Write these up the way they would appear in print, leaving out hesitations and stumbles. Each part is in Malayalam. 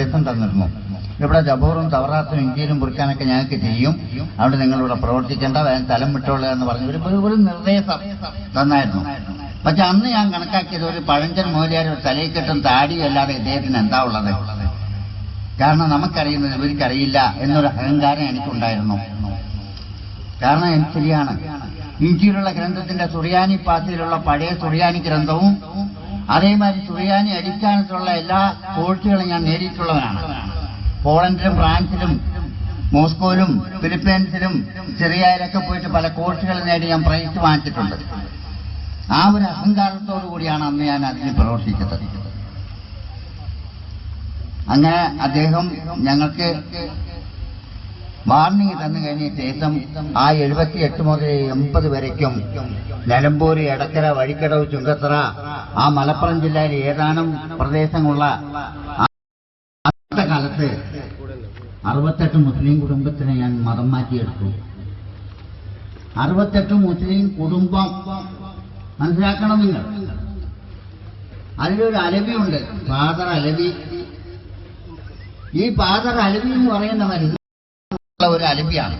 നിർദ്ദേശം തന്നിരുന്നു. ഇവിടെ ജബൂറും തവറാത്തും ഇഞ്ചിയിലും കുറിക്കാനൊക്കെ ഞങ്ങൾക്ക് ചെയ്യും, അവിടെ നിങ്ങളിവിടെ പ്രവർത്തിക്കേണ്ട, വേഗം സ്ഥലം വിട്ടോളുക എന്ന് പറഞ്ഞ് ഒരു നിർദ്ദേശം തന്നായിരുന്നു. പക്ഷെ അന്ന് ഞാൻ കണക്കാക്കിയത് ഒരു പഴഞ്ചൻ മൂല്യാരും തലയിക്കെട്ടും താടിയും അല്ലാതെ ഇദ്ദേഹത്തിന് എന്താ ഉള്ളത്? കാരണം നമുക്കറിയുന്നത് ഇവർക്കറിയില്ല എന്നൊരു അഹങ്കാരം എനിക്കുണ്ടായിരുന്നു. കാരണം എനിക്ക് ശരിയാണ്, ഇഞ്ചിയിലുള്ള ഗ്രന്ഥത്തിന്റെ സുറിയാനി പാസിലുള്ള പഴയ സുറിയാനി ഗ്രന്ഥവും അതേമാതിരി സുറിയാനി അടിസ്ഥാനത്തിലുള്ള എല്ലാ കോഴ്സുകളും ഞാൻ നേടിയിട്ടുള്ളവനാണ്. പോളണ്ടിലും ഫ്രാൻസിലും മോസ്കോയിലും ഫിലിപ്പീൻസിലും സിറിയയിലൊക്കെ പോയിട്ട് പല കോഴ്സുകൾ നേടി ഞാൻ പ്രൈസ് വാങ്ങിച്ചിട്ടുണ്ട്. ആ ഒരു അഹങ്കാരത്തോടു കൂടിയാണ് അന്ന് ഞാൻ അതിന് പ്രവർത്തിച്ചത്. അങ്ങനെ അദ്ദേഹം ഞങ്ങൾക്ക് വാർണിംഗ് തന്നു കഴിഞ്ഞ ശേഷം ആ 78 മുതൽ 80 വരയ്ക്കും നിലമ്പൂര്, എടക്കര, വഴിക്കടവ്, ചുങ്കത്തറ, ആ മലപ്പുറം ജില്ലയിലെ ഏതാനും പ്രദേശങ്ങളുള്ള അന്നത്തെ കാലത്ത് 68 മുസ്ലിം കുടുംബത്തിനെ ഞാൻ മതം മാറ്റിയെടുത്തു. 68 മുസ്ലിം കുടുംബം മനസ്സിലാക്കണം നിങ്ങൾ. അതിലൊരു അലവിയുണ്ട്, ഫാദർ അലവി. ഈ ഫാദർ അലവി എന്ന് പറയുന്നവൻ ഒരു അലവിയാണ്.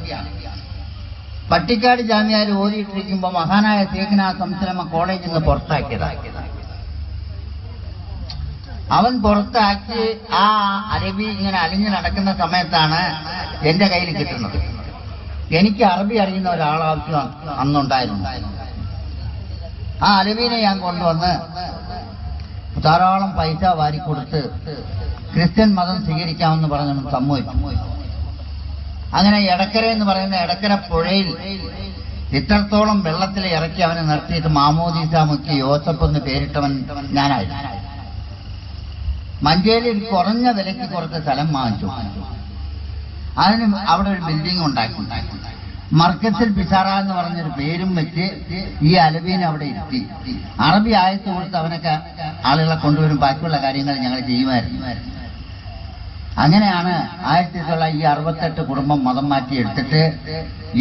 പട്ടിക്കാട് ജാമ്യയിൽ ഓതിയിട്ടിരിക്കുമ്പോൾ മഹാനായ ശൈഖുനാ സംസലമ കോളേജിൽ നിന്ന് പുറത്താക്കിയതാക്കിയതാണ്. അവൻ പുറത്താക്കി ആ അറബി ഇങ്ങനെ അലിഞ്ഞു നടക്കുന്ന സമയത്താണ് എന്റെ കയ്യിൽ കിട്ടുന്നത്. എനിക്ക് അറബി അറിയുന്ന ഒരാളാവശ്യം അന്നുണ്ടായിരുന്നു. ആ അലവീനെ ഞാൻ കൊണ്ടുവന്ന് ധാരാളം പൈസ വാരിക്കൊടുത്ത് ക്രിസ്ത്യൻ മതം സ്വീകരിക്കാമെന്ന് പറഞ്ഞു സമ്മതിച്ചു. അങ്ങനെ എടക്കര എന്ന് പറയുന്ന എടക്കര പുഴയിൽ ഇത്രത്തോളം വെള്ളത്തിൽ ഇറക്കി അവനെ നിർത്തിയിട്ട് മാമോദീസ മുക്കി യോസഫ് എന്ന് പേരിട്ടവൻ ഞാനായിരുന്നു. മഞ്ചേരിയിൽ കുറഞ്ഞ വിലയ്ക്ക് കുറച്ച് സ്ഥലം വാങ്ങിച്ചു. അതിന് അവിടെ ഒരു ബിൽഡിംഗ് ഉണ്ടാക്കി. മർക്കസിൽ ബിസാറ എന്ന് പറഞ്ഞൊരു പേരും വെച്ച് ഈ അലവീനെ അവിടെ ഇരുത്തി അറബി ആയത്ത് കൊടുത്ത് അവനൊക്കെ ആളുകളെ കൊണ്ടുവരും. ബാക്കിയുള്ള കാര്യങ്ങൾ ഞങ്ങൾ ചെയ്യുമായിരുന്നു. അങ്ങനെയാണ് 1968 കുടുംബം മതം മാറ്റി എടുത്തിട്ട്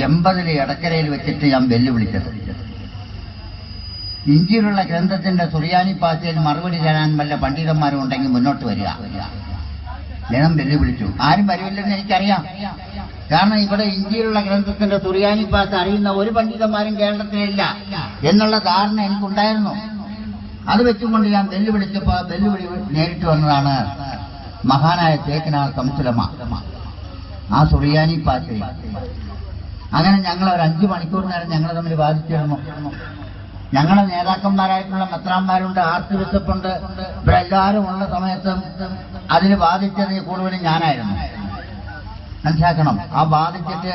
80 എടക്കരയിൽ വെച്ചിട്ട് ഞാൻ വെല്ലുവിളിച്ചത്. ഇഞ്ചിയിലുള്ള ഗ്രന്ഥത്തിന്റെ സുറിയാനി ഭാഷയിൽ മറുപടി തരാൻ വല്ല പണ്ഡിതന്മാരും ഉണ്ടെങ്കിൽ മുന്നോട്ട് വരിക. ഞാൻ വെല്ലുവിളിച്ചു. ആരും വരുമില്ലെന്ന് എനിക്കറിയാം. കാരണം ഇവിടെ ഇഞ്ചിയിലുള്ള ഗ്രന്ഥത്തിന്റെ സുറിയാനി ഭാഷ അറിയുന്ന ഒരു പണ്ഡിതന്മാരും കേരളത്തിലില്ല എന്നുള്ള ധാരണ എനിക്കുണ്ടായിരുന്നു. അത് വെച്ചുകൊണ്ട് ഞാൻ വെല്ലുവിളിച്ചപ്പോൾ വെല്ലുവിളി നേരിട്ട് വന്നതാണ് മഹാനായ ശൈഖുനാ സംസലമ ആ സുറിയാനി ഭാഷയിൽ. അങ്ങനെ ഞങ്ങൾ ഒരു 5 മണിക്കൂർ നേരം ഞങ്ങൾ തമ്മിൽ വാദിച്ചിരുന്നു. ഞങ്ങളുടെ നേതാക്കന്മാരായിട്ടുള്ള മെത്രാന്മാരുണ്ട്, ആർച്ച് ബിഷപ്പുണ്ട്, ഇവിടെ എല്ലാവരും ഉള്ള സമയത്ത് അതിൽ വാദിച്ചത് കൂടുതലും ഞാനായിരുന്നു. മനസ്സിലാക്കണം. ആ വാദിച്ചിട്ട്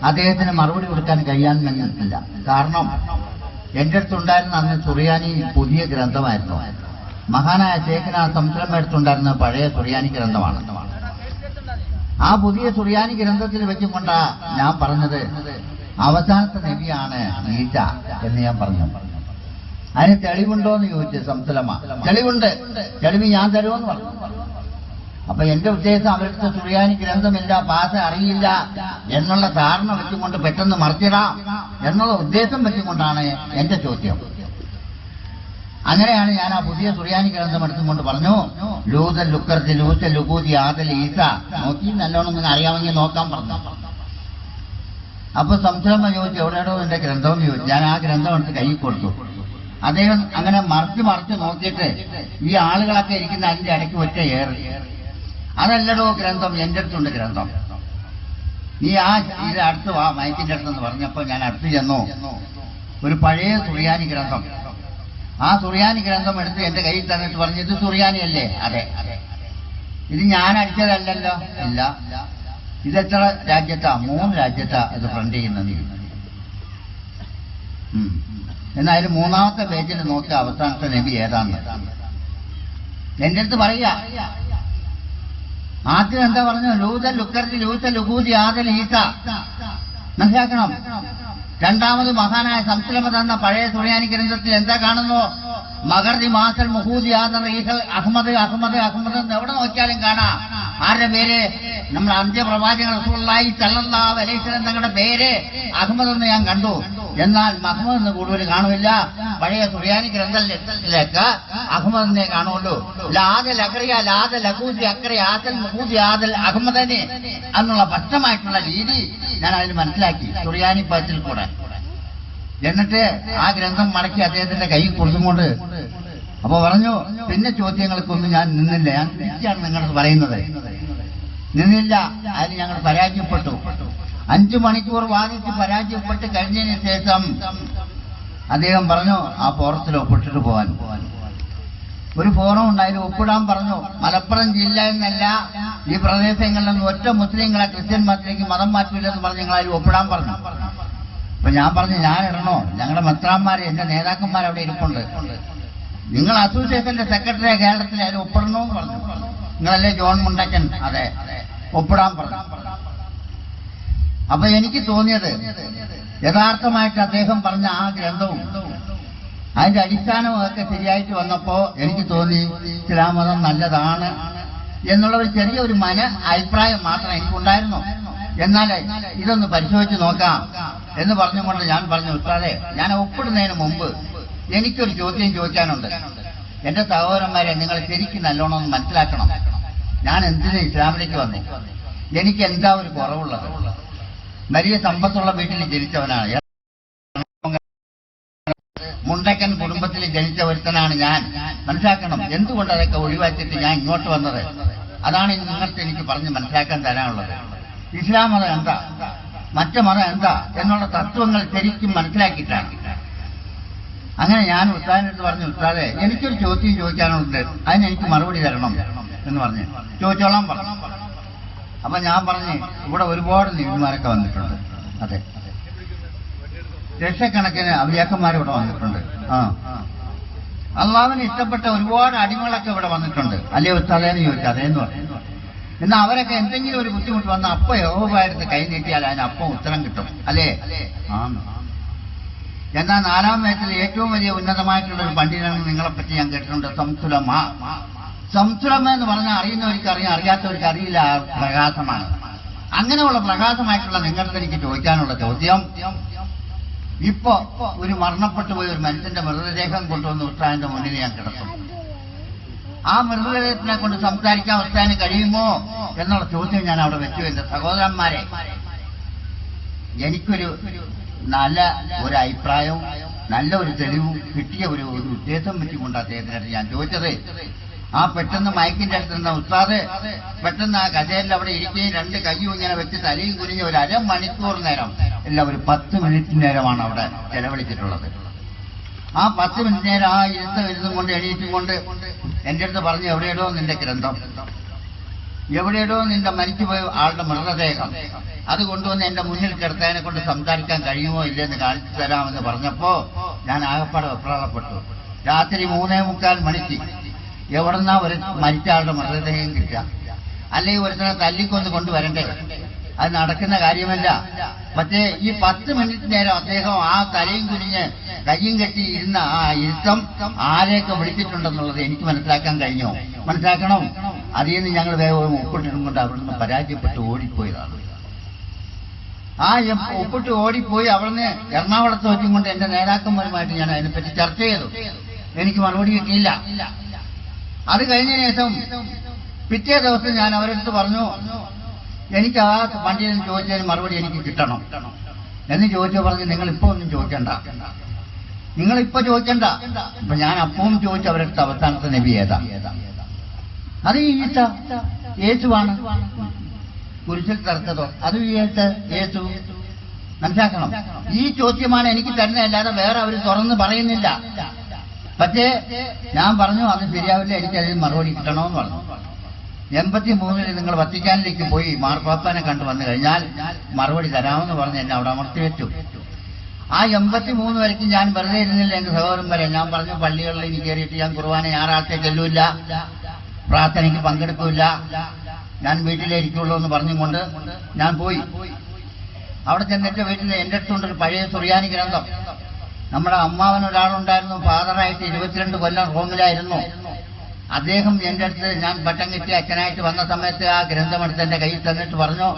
അദ്ദേഹത്തിന് മറുപടി കൊടുക്കാൻ കഴിയാൻ കഴിഞ്ഞിട്ടില്ല. കാരണം എന്റെ അടുത്തുണ്ടായിരുന്ന അന്ന് സുറിയാനി പുതിയ ഗ്രന്ഥമായിരുന്നു. മഹാനായ ശൈഖുനാ സംസലമ എടുത്തുണ്ടായിരുന്ന പഴയ സുറിയാനി ഗ്രന്ഥമാണ്. ആ പുതിയ സുറിയാനി ഗ്രന്ഥത്തിൽ വെച്ചുകൊണ്ടാ ഞാൻ പറഞ്ഞത് അവസാനത്തെ നബിയാണ് ഈസ എന്ന് ഞാൻ പറഞ്ഞു. അതിന് തെളിവുണ്ടോ എന്ന് ചോദിച്ചു സംസലമ. തെളിവുണ്ട്, തെളിവ് ഞാൻ തരുമെന്ന് പറഞ്ഞു. അപ്പൊ എന്റെ ഉദ്ദേശം അവരുടെ സുറിയാനി ഗ്രന്ഥമില്ല, ഭാഷ അറിയില്ല എന്നുള്ള ധാരണ വെച്ചുകൊണ്ട് പെട്ടെന്ന് മറിച്ചിടാം എന്നുള്ള ഉദ്ദേശം വെച്ചുകൊണ്ടാണ് എന്റെ ചോദ്യം. അങ്ങനെയാണ് ഞാൻ ആ പുതിയ സുറിയാനി ഗ്രന്ഥം എടുത്തുകൊണ്ട് പറഞ്ഞു, ലൂതൽ ലുക്കർത്തി ലൂച്ച ലുകൂതി ആദൽ ഈസ. നോക്കി നല്ലോണം നിങ്ങൾ അറിയാമെങ്കിൽ നോക്കാൻ പറഞ്ഞു. അപ്പൊ സംസലമ ചോദിച്ചു, എവിടെയോ എന്റെ ഗ്രന്ഥം ചോദിച്ചു. ഞാൻ ആ ഗ്രന്ഥം എടുത്ത് കൈ കൊടുത്തു. അദ്ദേഹം അങ്ങനെ മറിച്ച് നോക്കിയിട്ട് ഈ ആളുകളൊക്കെ ഇരിക്കുന്ന അതിന്റെ ഇടയ്ക്ക് ഒറ്റ ഏറി, അതല്ലടോ ഗ്രന്ഥം, എന്റെ അടുത്തുണ്ട് ഗ്രന്ഥം, നീ ആ ഇത് അടുത്ത് വാ മൈക്കിന്റെ അടുത്തെന്ന് പറഞ്ഞപ്പോ ഞാൻ അടുത്ത് ചെന്നു. ഒരു പഴയ സുറിയാനി ഗ്രന്ഥം. ആ സുറിയാനി ഗ്രന്ഥം എടുത്ത് എന്റെ കയ്യിൽ തന്നിട്ട് പറഞ്ഞു, ഇത് സുറിയാനി അല്ലേ? അതെ. ഇത് ഞാൻ അടിച്ചതല്ലല്ലോ. ഇല്ല. ഇതെത്ര രാജ്യത്താ? 3 രാജ്യത്താ ഇത് ഫ്രണ്ട് ചെയ്യുന്നത്. എന്നാലും 3ാമത്തെ പേജിൽ നോക്കി അവസാനത്തെ നബി ഏതാന്ന് എന്റെ അടുത്ത് പറയുക. ആദ്യം എന്താ പറഞ്ഞു? ലൂതൽ ലുക്കർത്തി ലൂച്ച ലുകൂതി ആദൽ ഈസ. മനസ്സിലാക്കണം. രണ്ടാമത് മഹാനായ സംസലമ തന്ന പഴയ സുറിയാനി ഗ്രന്ഥത്തിൽ എന്താ കാണുന്നു? മഗർദി മാസൽ മുഹൂദി ആദൽ ഈസൽ അഹമ്മദ് അഹമ്മദ് അഹമ്മദ് എന്ന് എവിടെ നോക്കിയാലും കാണാം. ആരുടെ പേര്? നമ്മൾ അന്ത്യപ്രവാചകൻ റസൂലുള്ളാഹി സ്വല്ലല്ലാഹു അലൈഹി വസല്ലം തങ്ങളുടെ പേര് അഹമ്മദ് എന്ന് ഞാൻ കണ്ടു. എന്നാൽ മഹ്മദ് എന്ന് കൂടുതൽ കാണുമില്ല. പഴയ സുറിയാനി ഗ്രന്ഥത്തിലേക്ക് അഹമ്മദിനെ കാണുമല്ലോ. ലാദൽ അക്രിയ ലാദൽ അഖൂദി അക്രി ആദൽ മുഹൂദി ആദൽ അഹമ്മദനെ എന്നുള്ള സ്പഷ്ടമായിട്ടുള്ള രീതി ഞാൻ അതിൽ മനസ്സിലാക്കി സുറിയാനി പാത്തിൽ കൂടെ. എന്നിട്ട് ആ ഗ്രന്ഥം മടക്കി അദ്ദേഹത്തിന്റെ കയ്യിൽ കൊടുത്തുകൊണ്ട് അപ്പൊ പറഞ്ഞു, പിന്നെ ചോദ്യങ്ങൾക്കൊന്നും ഞാൻ നിന്നില്ല. ഞാൻ തിരിച്ചാണ് നിങ്ങളത് പറയുന്നത്, നിന്നില്ല. അതിന് ഞങ്ങൾ പരാജയപ്പെട്ടു. 5 മണിക്കൂർ വാദിച്ച് പരാജയപ്പെട്ട് കഴിഞ്ഞതിന് ശേഷം അദ്ദേഹം പറഞ്ഞു ആ ഫോറത്തിൽ ഒപ്പിട്ടിട്ട് പോകാൻ. ഒരു ഫോറം ഉണ്ടായാലും ഒപ്പിടാൻ പറഞ്ഞു. മലപ്പുറം ജില്ല എന്നല്ല, ഈ പ്രദേശങ്ങളിലൊന്നും ഒറ്റ മുസ്ലിങ്ങളെ ക്രിസ്ത്യൻ മതത്തിലേക്ക് മതം മാറ്റില്ലെന്ന് പറഞ്ഞ് നിങ്ങളതിൽ ഒപ്പിടാൻ പറഞ്ഞു. അപ്പൊ ഞാൻ പറഞ്ഞു, ഞാൻ ഇടണോ? ഞങ്ങളുടെ മെത്രാന്മാരെ എന്റെ നേതാക്കന്മാർ അവിടെ ഇരിപ്പുണ്ട്. നിങ്ങൾ അസോസിയേഷന്റെ സെക്രട്ടറിയെ കേരളത്തിൽ അതിൽ ഒപ്പിടണമെന്ന് പറഞ്ഞു. നിങ്ങളല്ലേ ജോൺ മുണ്ടക്കൻ? അതെ, ഒപ്പിടാൻ പറഞ്ഞു. അപ്പൊ എനിക്ക് തോന്നിയത് യഥാർത്ഥമായിട്ട് അദ്ദേഹം പറഞ്ഞ ആ ഗ്രന്ഥവും അതിന്റെ അടിസ്ഥാനവും ഒക്കെ ശരിയായിട്ട് വന്നപ്പോ എനിക്ക് തോന്നി ഇസ്ലാം മതം നല്ലതാണ് എന്നുള്ള ഒരു ചെറിയൊരു അഭിപ്രായം മാത്രം എനിക്കുണ്ടായിരുന്നു. എന്നാൽ ഇതൊന്ന് പരിശോധിച്ച് നോക്കാം എന്ന് പറഞ്ഞുകൊണ്ട് ഞാൻ പറഞ്ഞു, ഉസ്താദേ, ഞാൻ ഒപ്പിടുന്നതിന് മുമ്പ് എനിക്കൊരു ചോദ്യം ചോദിക്കാനുണ്ട്. എന്റെ സഹോദരന്മാരെ, നിങ്ങൾ ശരിക്കും നല്ലോണം ഒന്ന് മനസ്സിലാക്കണം. ഞാൻ എന്തിന് ഇസ്ലാമിലേക്ക് വന്നു? എനിക്ക് എന്താ ഒരു കുറവുള്ളത്? വലിയ സമ്പത്തുള്ള വീട്ടിൽ ജനിച്ചവനാണ്. മുണ്ടക്കൻ കുടുംബത്തിൽ ജനിച്ച ഒരുത്തനാണ് ഞാൻ. മനസ്സിലാക്കണം എന്തുകൊണ്ട് അതൊക്കെ ഒഴിവാക്കിയിട്ട് ഞാൻ ഇങ്ങോട്ട് വന്നത്. അതാണ് നിങ്ങൾക്ക് എനിക്ക് പറഞ്ഞ് മനസ്സിലാക്കാൻ തരാനുള്ളത്. ഇസ്ലാം മതം എന്താ, മറ്റു മതം എന്താ എന്നുള്ള തത്വങ്ങൾ ശരിക്കും മനസ്സിലാക്കിയിട്ടാണ്. അങ്ങനെ ഞാൻ ഉസ്താദിനടുത്ത് പറഞ്ഞു, ഉസ്താദേ, എനിക്കൊരു ചോദ്യം ചോദിക്കാനുണ്ട്, അതിനെനിക്ക് മറുപടി തരണം എന്ന് പറഞ്ഞു. ചോദിച്ചോളാൻ പറഞ്ഞു. അപ്പൊ ഞാൻ പറഞ്ഞു, ഇവിടെ ഒരുപാട് നീതിമാരൊക്കെ വന്നിട്ടുണ്ട്. അതെ, ലക്ഷക്കണക്കിന് ഔലിയാക്കന്മാർ ഇവിടെ വന്നിട്ടുണ്ട്. അള്ളാഹുവിന് ഇഷ്ടപ്പെട്ട ഒരുപാട് അടിമകളൊക്കെ ഇവിടെ വന്നിട്ടുണ്ട്. അല്ലേ ഉസ്താദേന്ന് ചോദിച്ചാൽ അതേന്ന് പറഞ്ഞു. എന്നാൽ അവരൊക്കെ എന്തെങ്കിലും ഒരു ബുദ്ധിമുട്ട് വന്നാൽ അപ്പം യഹോവയുടെ കൈ നീട്ടിയാൽ അതിന് അപ്പം ഉത്തരം കിട്ടും. അല്ലേ? എന്നാൽ 4-ാം വയസ്സിൽ ഏറ്റവും വലിയ ഉന്നതമായിട്ടുള്ള ഒരു പണ്ഡിതനാണ് നിങ്ങളെപ്പറ്റി ഞാൻ കേട്ടിട്ടുണ്ട്, സംസുലമ. സംസുലമ എന്ന് പറഞ്ഞാൽ അറിയുന്നവർക്ക് അറിയാം, അറിയാത്തവർക്ക് അറിയില്ല. പ്രകാശമാണ്. അങ്ങനെയുള്ള പ്രകാശമായിട്ടുള്ള നിങ്ങൾക്ക് എനിക്ക് ചോദിക്കാനുള്ള ചോദ്യം, ഇപ്പോ ഒരു മരണപ്പെട്ടു പോയ ഒരു മനുഷ്യന്റെ മൃതദേഹം കൊണ്ടുവന്ന് ഉസ്താദിന്റെ മുന്നിൽ ഞാൻ കിടക്കും. ആ മൃതദേഹത്തിനെ കൊണ്ട് സംസാരിക്കാൻ ഉസ്താദിന് കഴിയുമോ എന്നുള്ള ചോദ്യം ഞാൻ അവിടെ വെച്ചു. എന്റെ സഹോദരന്മാരെ, എനിക്കൊരു നല്ല ഒരു അഭിപ്രായവും നല്ല ഒരു തെളിവും കിട്ടിയ ഒരു ഉദ്ദേശം വെച്ചുകൊണ്ട് അദ്ദേഹത്തിനായിട്ട് ഞാൻ ചോദിച്ചത്. ആ പെട്ടെന്ന് മയക്കിന്റെ അടുത്ത് നിന്ന ഉസ്താദ് പെട്ടെന്ന് ആ കസേരയിൽ അവിടെ ഇരിക്കുകയും 2 കയ്യും ഇങ്ങനെ വെച്ച് തലയും കുനിഞ്ഞ് ഒരു 1/2 മണിക്കൂർ നേരം, അല്ല ഒരു 10 മിനിറ്റ് നേരമാണ് അവിടെ ചെലവഴിച്ചിട്ടുള്ളത്. ആ 10 മിനിറ്റ് നേരം ആ ഇരുന്നും കൊണ്ട് എണീറ്റും കൊണ്ട് എന്റെ അടുത്ത് പറഞ്ഞു, എവിടെയിടോ നിന്റെ ഗ്രന്ഥം, എവിടെയിടോ നിന്റെ മരിച്ചുപോയ ആളുടെ മൃതദേഹം, അത് കൊണ്ടുവന്ന് എന്റെ മുന്നിൽ കിടത്തതിനെ കൊണ്ട് സംസാരിക്കാൻ കഴിയുമോ ഇല്ലെന്ന് കാണിച്ചു തരാമെന്ന് പറഞ്ഞപ്പോ ഞാൻ ആകപ്പാടെ വെപ്രാളപ്പെട്ടു. രാത്രി 3:45 മണിക്ക് എവിടെന്നാ ഒരു മരിച്ച ആളുടെ മൃതദേഹം കിട്ടുക? അല്ലെങ്കിൽ ഒരുത്തനെ തല്ലിക്കൊന്ന് കൊണ്ടുവരണ്ടേ? അത് നടക്കുന്ന കാര്യമല്ല. പക്ഷേ ഈ 10 മിനിറ്റ് നേരം അദ്ദേഹം ആ തലയും കുനിഞ്ഞ് കയ്യും കെട്ടി ഇരുന്ന ആ ഇരുത്തം ആരെയൊക്കെ വിളിച്ചിട്ടുണ്ടെന്നുള്ളത് എനിക്ക് മനസ്സിലാക്കാൻ കഴിഞ്ഞോ? മനസ്സിലാക്കണം. അതിൽ നിന്ന് ഞങ്ങൾ വേഗം ഒപ്പിട്ടിട്ടും കൊണ്ട് അവിടുന്ന് പരാജയപ്പെട്ട് ഓടിപ്പോയതാണ്. ആ ഒപ്പിട്ട് ഓടിപ്പോയി അവിടുന്ന് എറണാകുളത്ത് വെച്ചും കൊണ്ട് എന്റെ നേതാക്കന്മാരുമായിട്ട് ഞാൻ അതിനെപ്പറ്റി ചർച്ച ചെയ്തു. എനിക്ക് മറുപടി കിട്ടിയില്ല. അത് കഴിഞ്ഞതിന് ശേഷം പിറ്റേ ദിവസം ഞാൻ അവരടുത്ത് പറഞ്ഞു, എനിക്ക് ആ പണ്ഡിതൻ ചോദിച്ചതിന് മറുപടി എനിക്ക് കിട്ടണം എന്ന് ചോദിച്ചു. പറഞ്ഞു, നിങ്ങളിപ്പോ ഒന്നും ചോദിക്കണ്ട, നിങ്ങളിപ്പോ ചോദിക്കണ്ട. അപ്പൊ ഞാൻ അപ്പവും ചോദിച്ചു അവരടുത്ത് അവസാനത്തെ നബി ഏതാ? അത് ഈസ, യേശുവാണ്. കുരിശിൽ തറച്ചതോ? അത് യേശു. മനസ്സിലാക്കണം. ഈ ചോദ്യമാണ് എനിക്ക് തരുന്നതല്ലാതെ വേറെ അവർ തുറന്ന് പറയുന്നില്ല. പക്ഷേ ഞാൻ പറഞ്ഞു, അത് ശരിയാവില്ല, എനിക്കതിന് മറുപടി കിട്ടണമെന്ന് പറഞ്ഞു. 83-ൽ നിങ്ങൾ വത്തിക്കാനിലേക്ക് പോയി മാർപ്പാപ്പാനെ കണ്ടു വന്നു കഴിഞ്ഞാൽ മറുപടി തരാമെന്ന് പറഞ്ഞ് എന്നെ അവിടെ അമർത്തി വെച്ചു. ആ 83 വരയ്ക്കും ഞാൻ വെറുതെ ഇരുന്നില്ല. എന്റെ സഹോദരൻ വരെ ഞാൻ പറഞ്ഞു, പള്ളികളിൽ ഇനി കയറിയിട്ട് ഞാൻ കുർബാന ഞായറാഴ്ച ചെല്ലൂല്ല, പ്രാർത്ഥനയ്ക്ക് പങ്കെടുക്കില്ല, ഞാൻ വീട്ടിലിരിക്കുള്ളൂ എന്ന് പറഞ്ഞുകൊണ്ട് ഞാൻ പോയി. അവിടെ ചെന്നിട്ട് വീട്ടിൽ എന്റെ അടുത്തുണ്ടൊരു പഴയ സുറിയാനി ഗ്രന്ഥം. നമ്മുടെ അമ്മാവൻ ഒരാളുണ്ടായിരുന്നു, ഫാദറായിട്ട് 22 കൊല്ലം റോമിലായിരുന്നു. അദ്ദേഹം എന്റെ അടുത്ത് ഞാൻ പട്ടം കിട്ടി അച്ഛനായിട്ട് വന്ന സമയത്ത് ആ ഗ്രന്ഥമെടുത്ത് എന്റെ കയ്യിൽ തന്നിട്ട് പറഞ്ഞു,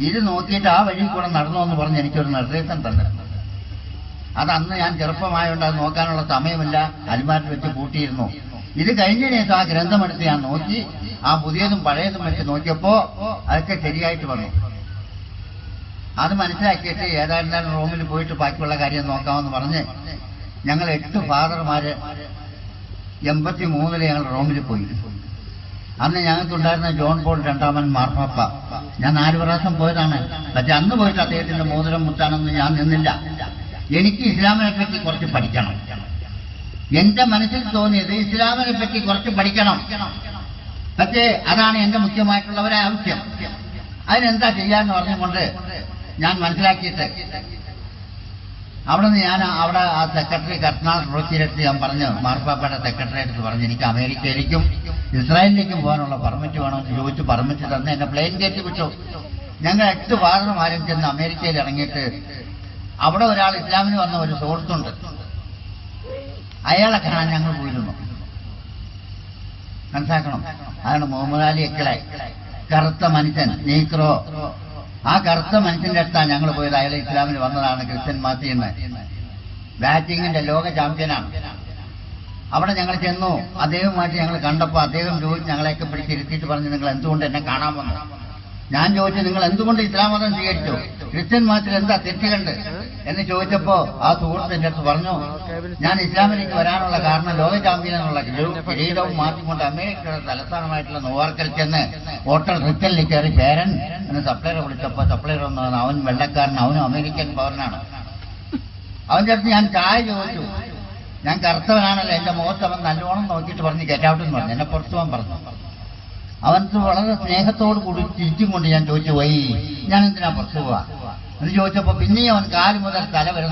ഇത് നോക്കിയിട്ട് ആ വഴി കൂടെ നടന്നു എന്ന് പറഞ്ഞ് എനിക്കൊരു നിർദ്ദേശം തന്നിട്ടുണ്ട്. അതന്ന് ഞാൻ ചെറുപ്പമായോണ്ട് അത് നോക്കാനുള്ള സമയമില്ല, അലിമാരിൽ വെച്ച് കൂട്ടിയിരുന്നു. ഇത് കഴിഞ്ഞതിന് ശേഷം ആ ഗ്രന്ഥമെടുത്ത് ഞാൻ നോക്കി, ആ പുതിയതും പഴയതും വെച്ച് നോക്കിയപ്പോ അതൊക്കെ ശരിയായിട്ട് വന്നു. അത് മനസ്സിലാക്കിയിട്ട് ഏതായിരുന്നാലും റൂമിൽ പോയിട്ട് ബാക്കിയുള്ള കാര്യം നോക്കാമെന്ന് പറഞ്ഞ് ഞങ്ങൾ 8 ഫാദർമാര് 83 ഞങ്ങൾ റോമിൽ പോയി. അന്ന് ഞങ്ങൾക്കുണ്ടായിരുന്ന ജോൺ പോൾ രണ്ടാമൻ മാർപ്പാപ്പ. ഞാൻ 4 പ്രാവശ്യം പോയതാണ്. പക്ഷെ അന്ന് പോയിട്ട് അദ്ദേഹത്തിന്റെ മോതിരം മുത്താനൊന്നും ഞാൻ നിന്നില്ല. എനിക്ക് ഇസ്ലാമിനെ പറ്റി കുറച്ച് പഠിക്കണം. എന്റെ മനസ്സിൽ തോന്നിയത് ഇസ്ലാമിനെ പറ്റി കുറച്ച് പഠിക്കണം. പക്ഷേ അതാണ് എന്റെ മുഖ്യമായിട്ടുള്ള ഒരാവശ്യം. അതിനെന്താ ചെയ്യാന്ന് പറഞ്ഞുകൊണ്ട് ഞാൻ മനസ്സിലാക്കിയിട്ട് അവിടെ നിന്ന് ഞാൻ അവിടെ ആ സെക്രട്ടറി കർണാൾ റോച്ചിയിലെടുത്ത് ഞാൻ പറഞ്ഞു, മാർപ്പാപ്പയുടെ സെക്രട്ടറി അടുത്ത് പറഞ്ഞു, എനിക്ക് അമേരിക്കയിലേക്കും ഇസ്രായേലിലേക്കും പോകാനുള്ള പെർമിറ്റ് വേണമെന്ന് ചോദിച്ചു. പെർമിറ്റ് തന്ന് എന്നെ പ്ലെയിൻ കയറ്റി വിട്ടു. ഞങ്ങൾ 8 ഫാദർമാരും ചെന്ന് അമേരിക്കയിൽ ഇറങ്ങിയിട്ട് അവിടെ ഒരാൾ ഇസ്ലാമിന് വന്ന ഒരു സുഹൃത്തുണ്ട്, അയാളെ കാണാൻ ഞങ്ങൾ പോയിരുന്നു. മനസ്സിലാക്കണം, അതാണ് മുഹമ്മദ് അലി അക്കളെ, കറുത്ത മനുഷ്യൻ, നീക്രോ. ആ കറുത്ത മനുഷ്യന്റെ അടുത്താണ് ഞങ്ങൾ പോയത്. അയാൾ ഇസ്ലാമിൽ വന്നതാണ്, ക്രിസ്ത്യൻ മാത്തിയെന്ന്. ബാറ്റിങ്ങിന്റെ ലോക ചാമ്പ്യനാണ്. അവിടെ ഞങ്ങൾ ചെന്നു. അദ്ദേഹവുമായിട്ട് ഞങ്ങൾ കണ്ടപ്പോൾ അദ്ദേഹം ചോദിച്ചു, ഞങ്ങളെയൊക്കെ പിടിച്ചിരുത്തിയിട്ട് പറഞ്ഞു, നിങ്ങൾ എന്തുകൊണ്ട് എന്നെ കാണാൻ വന്നു? ഞാൻ ചോദിച്ചു, നിങ്ങൾ എന്തുകൊണ്ട് ഇസ്ലാം മതം സ്വീകരിച്ചു? ക്രിസ്ത്യൻ മതത്തിൽ എന്താ തെറ്റുകണ്ട് എന്ന് ചോദിച്ചപ്പോ ആ സുഹൃത്ത് എന്റെ അടുത്ത് പറഞ്ഞു, ഞാൻ ഇസ്ലാമിലേക്ക് വരാനുള്ള കാരണം ലോക ചാമ്പ്യൻ എന്നുള്ള കിരീടവും മാറ്റിക്കൊണ്ട് അമേരിക്കയുടെ തലസ്ഥാനമായിട്ടുള്ള ന്യൂയോർക്കിൽ ചെന്ന് ഹോട്ടൽ റിക്കലിൽ കയറി പേരൻ എന്ന് സപ്ലൈറെ വിളിച്ചപ്പോ സപ്ലൈർ വന്നു. അവൻ വെള്ളക്കാരൻ, അവനും അമേരിക്കൻ പൗരനാണ്. അവന്റെ അടുത്ത് ഞാൻ ചായ ചോദിച്ചു. ഞാൻ കറുത്തവനാണല്ലോ, എന്റെ മുഖത്ത് അവൻ നല്ലോണം നോക്കിയിട്ട് പറഞ്ഞ് ഗെറ്റാവട്ടെന്ന് പറഞ്ഞു. എന്നെ പുറത്തു പോകാൻ പറഞ്ഞു. അവനക്ക് വളരെ സ്നേഹത്തോട് കൂടി തിരിച്ചും കൊണ്ട് ഞാൻ ചോദിച്ചു, വൈ ഞാൻ എന്തിനാ പുറത്തു പോവാ എന്ന് ചോദിച്ചപ്പോ പിന്നെയും അവൻ കാല് മുതൽ തല വരെ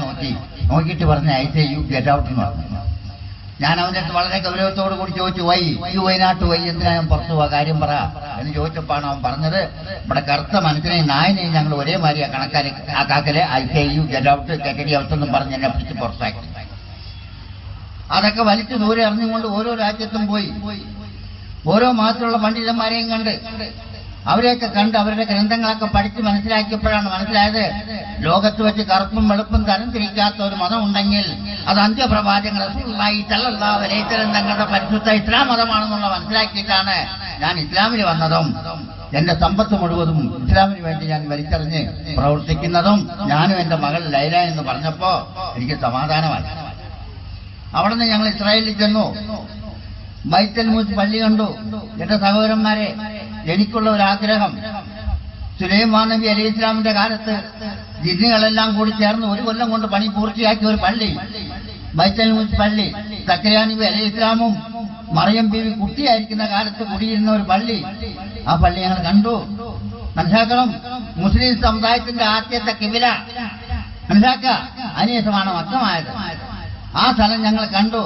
നോക്കിയിട്ട് പറഞ്ഞ് I say you get out എന്ന് പറഞ്ഞു. ഞാൻ അവൻ്റെ അടുത്ത് വളരെ ഗൗരവത്തോടു കൂടി ചോദിച്ചു, വൈ നാട്ട് വൈ എന്തിനാ ഞാൻ പുറത്തു പോവാ, കാര്യം പറ എന്ന് ചോദിച്ചപ്പോഴാണ് അവൻ പറഞ്ഞത്, ഇവിടെ കറുത്ത മനുഷ്യനെയും നായനെയും ഞങ്ങൾ ഒരേ മാതിരിയാ കണക്കാക്കല്, I say you get out get out എന്നും പറഞ്ഞ് എന്നെ പിടിച്ച് പുറത്താക്കി. അതൊക്കെ വലിച്ചു ദൂരെ അറിഞ്ഞുകൊണ്ട് ഓരോ രാജ്യത്തും പോയി ഓരോ മാസത്തിലുള്ള പണ്ഡിതന്മാരെയും കണ്ട് അവരെയൊക്കെ കണ്ട് അവരുടെ ഗ്രന്ഥങ്ങളൊക്കെ പഠിച്ച് മനസ്സിലാക്കിയപ്പോഴാണ് മനസ്സിലായത്, ലോകത്ത് വെച്ച് കറുപ്പും വെളുപ്പും തരംതിരിക്കാത്ത ഒരു മതം ഉണ്ടെങ്കിൽ അത് അന്ത്യപ്രവാചകൻ റസൂലുള്ളാഹി സ്വല്ലല്ലാഹു അലൈഹി വസല്ലം തങ്ങളുടെ പരിശുദ്ധ ഇസ്ലാം മതമാണെന്നുള്ള മനസ്സിലാക്കിയിട്ടാണ് ഞാൻ ഇസ്ലാമിൽ വന്നതും എന്റെ സമ്പത്ത് മുഴുവതും ഇസ്ലാമിന് വേണ്ടി ഞാൻ വലിച്ചെറിഞ്ഞ് പ്രവർത്തിക്കുന്നതും. ഞാനും എന്റെ മകൾ ലൈല എന്ന് പറഞ്ഞപ്പോ എനിക്ക് സമാധാനമായി. അവിടെ നിന്ന് ഞങ്ങൾ ഇസ്രായേലിൽ ചെന്നു. ബൈത്തുൽ മുഖദ്ദസ് പള്ളി കണ്ടു. എന്റെ സഹോദരന്മാരെ, എനിക്കുള്ള ഒരാഗ്രഹം, സുലൈമാൻ നബി അലൈഹി ഇസ്ലാമിന്റെ കാലത്ത് ജിന്നുകളെല്ലാം കൂടി ചേർന്ന് 1 കൊല്ലം കൊണ്ട് പണി പൂർത്തിയാക്കിയ ഒരു പള്ളി, ബൈത്തുൽ മുഖദ്ദസ് പള്ളി. സക്കറിയ നബി അലൈഹി ഇസ്ലാമും മറിയം ബീവി കുട്ടിയായിരിക്കുന്ന കാലത്ത് കുടിയിരുന്ന ഒരു പള്ളി. ആ പള്ളി ഞങ്ങൾ കണ്ടു. മനസ്സിലാക്കണം, മുസ്ലിം സമുദായത്തിന്റെ ആദ്യത്തെ കിബില മനസ്സിലാക്കുക, അതിനുശേഷമാണ് മക്കമായത്. ആ സ്ഥലം ഞങ്ങൾ കണ്ടു.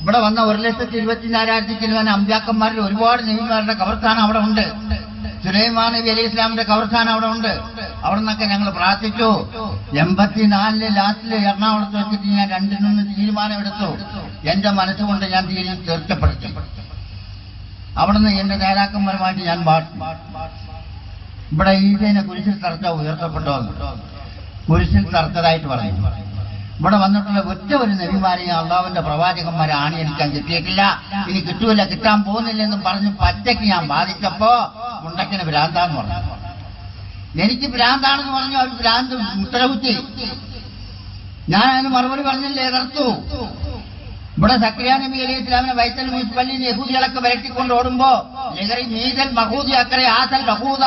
ഇവിടെ വന്ന 1,24,000 കിലോന് അമ്പ്യാക്കന്മാരിൽ ഒരുപാട് നബിമാരുടെ കബർസ്ഥാനം അവിടെ ഉണ്ട്. സുലൈമാൻ നബി അലൈഹി ഇസ്ലാമിന്റെ കബർസ്ഥാനം അവിടെ ഉണ്ട്. അവിടെ നിന്നൊക്കെ ഞങ്ങൾ പ്രാർത്ഥിച്ചു. 84 ലാസ്റ്റില് എറണാകുളത്ത് വെച്ചിട്ട് ഞാൻ 2 തീരുമാനമെടുത്തു. എന്റെ മനസ്സുകൊണ്ട് ഞാൻ തീർച്ചപ്പെടുത്തി. അവിടെ നിന്ന് എന്റെ നേതാക്കന്മാരുമായിട്ട് ഞാൻ ഇവിടെ ഈസേനെ കുരിശിൽ തറച്ച ഉയർത്തപ്പെട്ടോ, കുരിശിൽ തറച്ചതായിട്ട് പറഞ്ഞു. ഇവിടെ വന്നിട്ടുള്ള ഒറ്റ ഒരു നബിമാരെയും അള്ളാഹുവിന്റെ പ്രവാചകന്മാരെ ആണിയടിക്കാൻ കിട്ടിയിട്ടില്ല, ഇനി കിട്ടൂല, കിട്ടാൻ പോകുന്നില്ലെന്നും പറഞ്ഞ് പച്ചയ്ക്ക് ഞാൻ ബാധിച്ചപ്പോ മുണ്ടക്കിന് ഭ്രാന്താന്ന് പറഞ്ഞു. എനിക്ക് ഭ്രാന്താണെന്ന് പറഞ്ഞു. അവർ ഭ്രാന്ത് ഉത്തരവുത്തി. ഞാൻ അതിന് മറുപടി പറഞ്ഞില്ലേ, എതിർത്തു. ഇവിടെ സക്കറിയ നബി അലൈഹി ഇസ്ലാമിനെ ബൈത്തുൽ മുഖദ്ദസ് പള്ളിയിൽ യഹൂദികളൊക്കെ വിരട്ടിക്കൊണ്ട് ഓടുമ്പോ മീതൽ മഹൂദി അക്കരെ ആസൽ ബഹൂദ,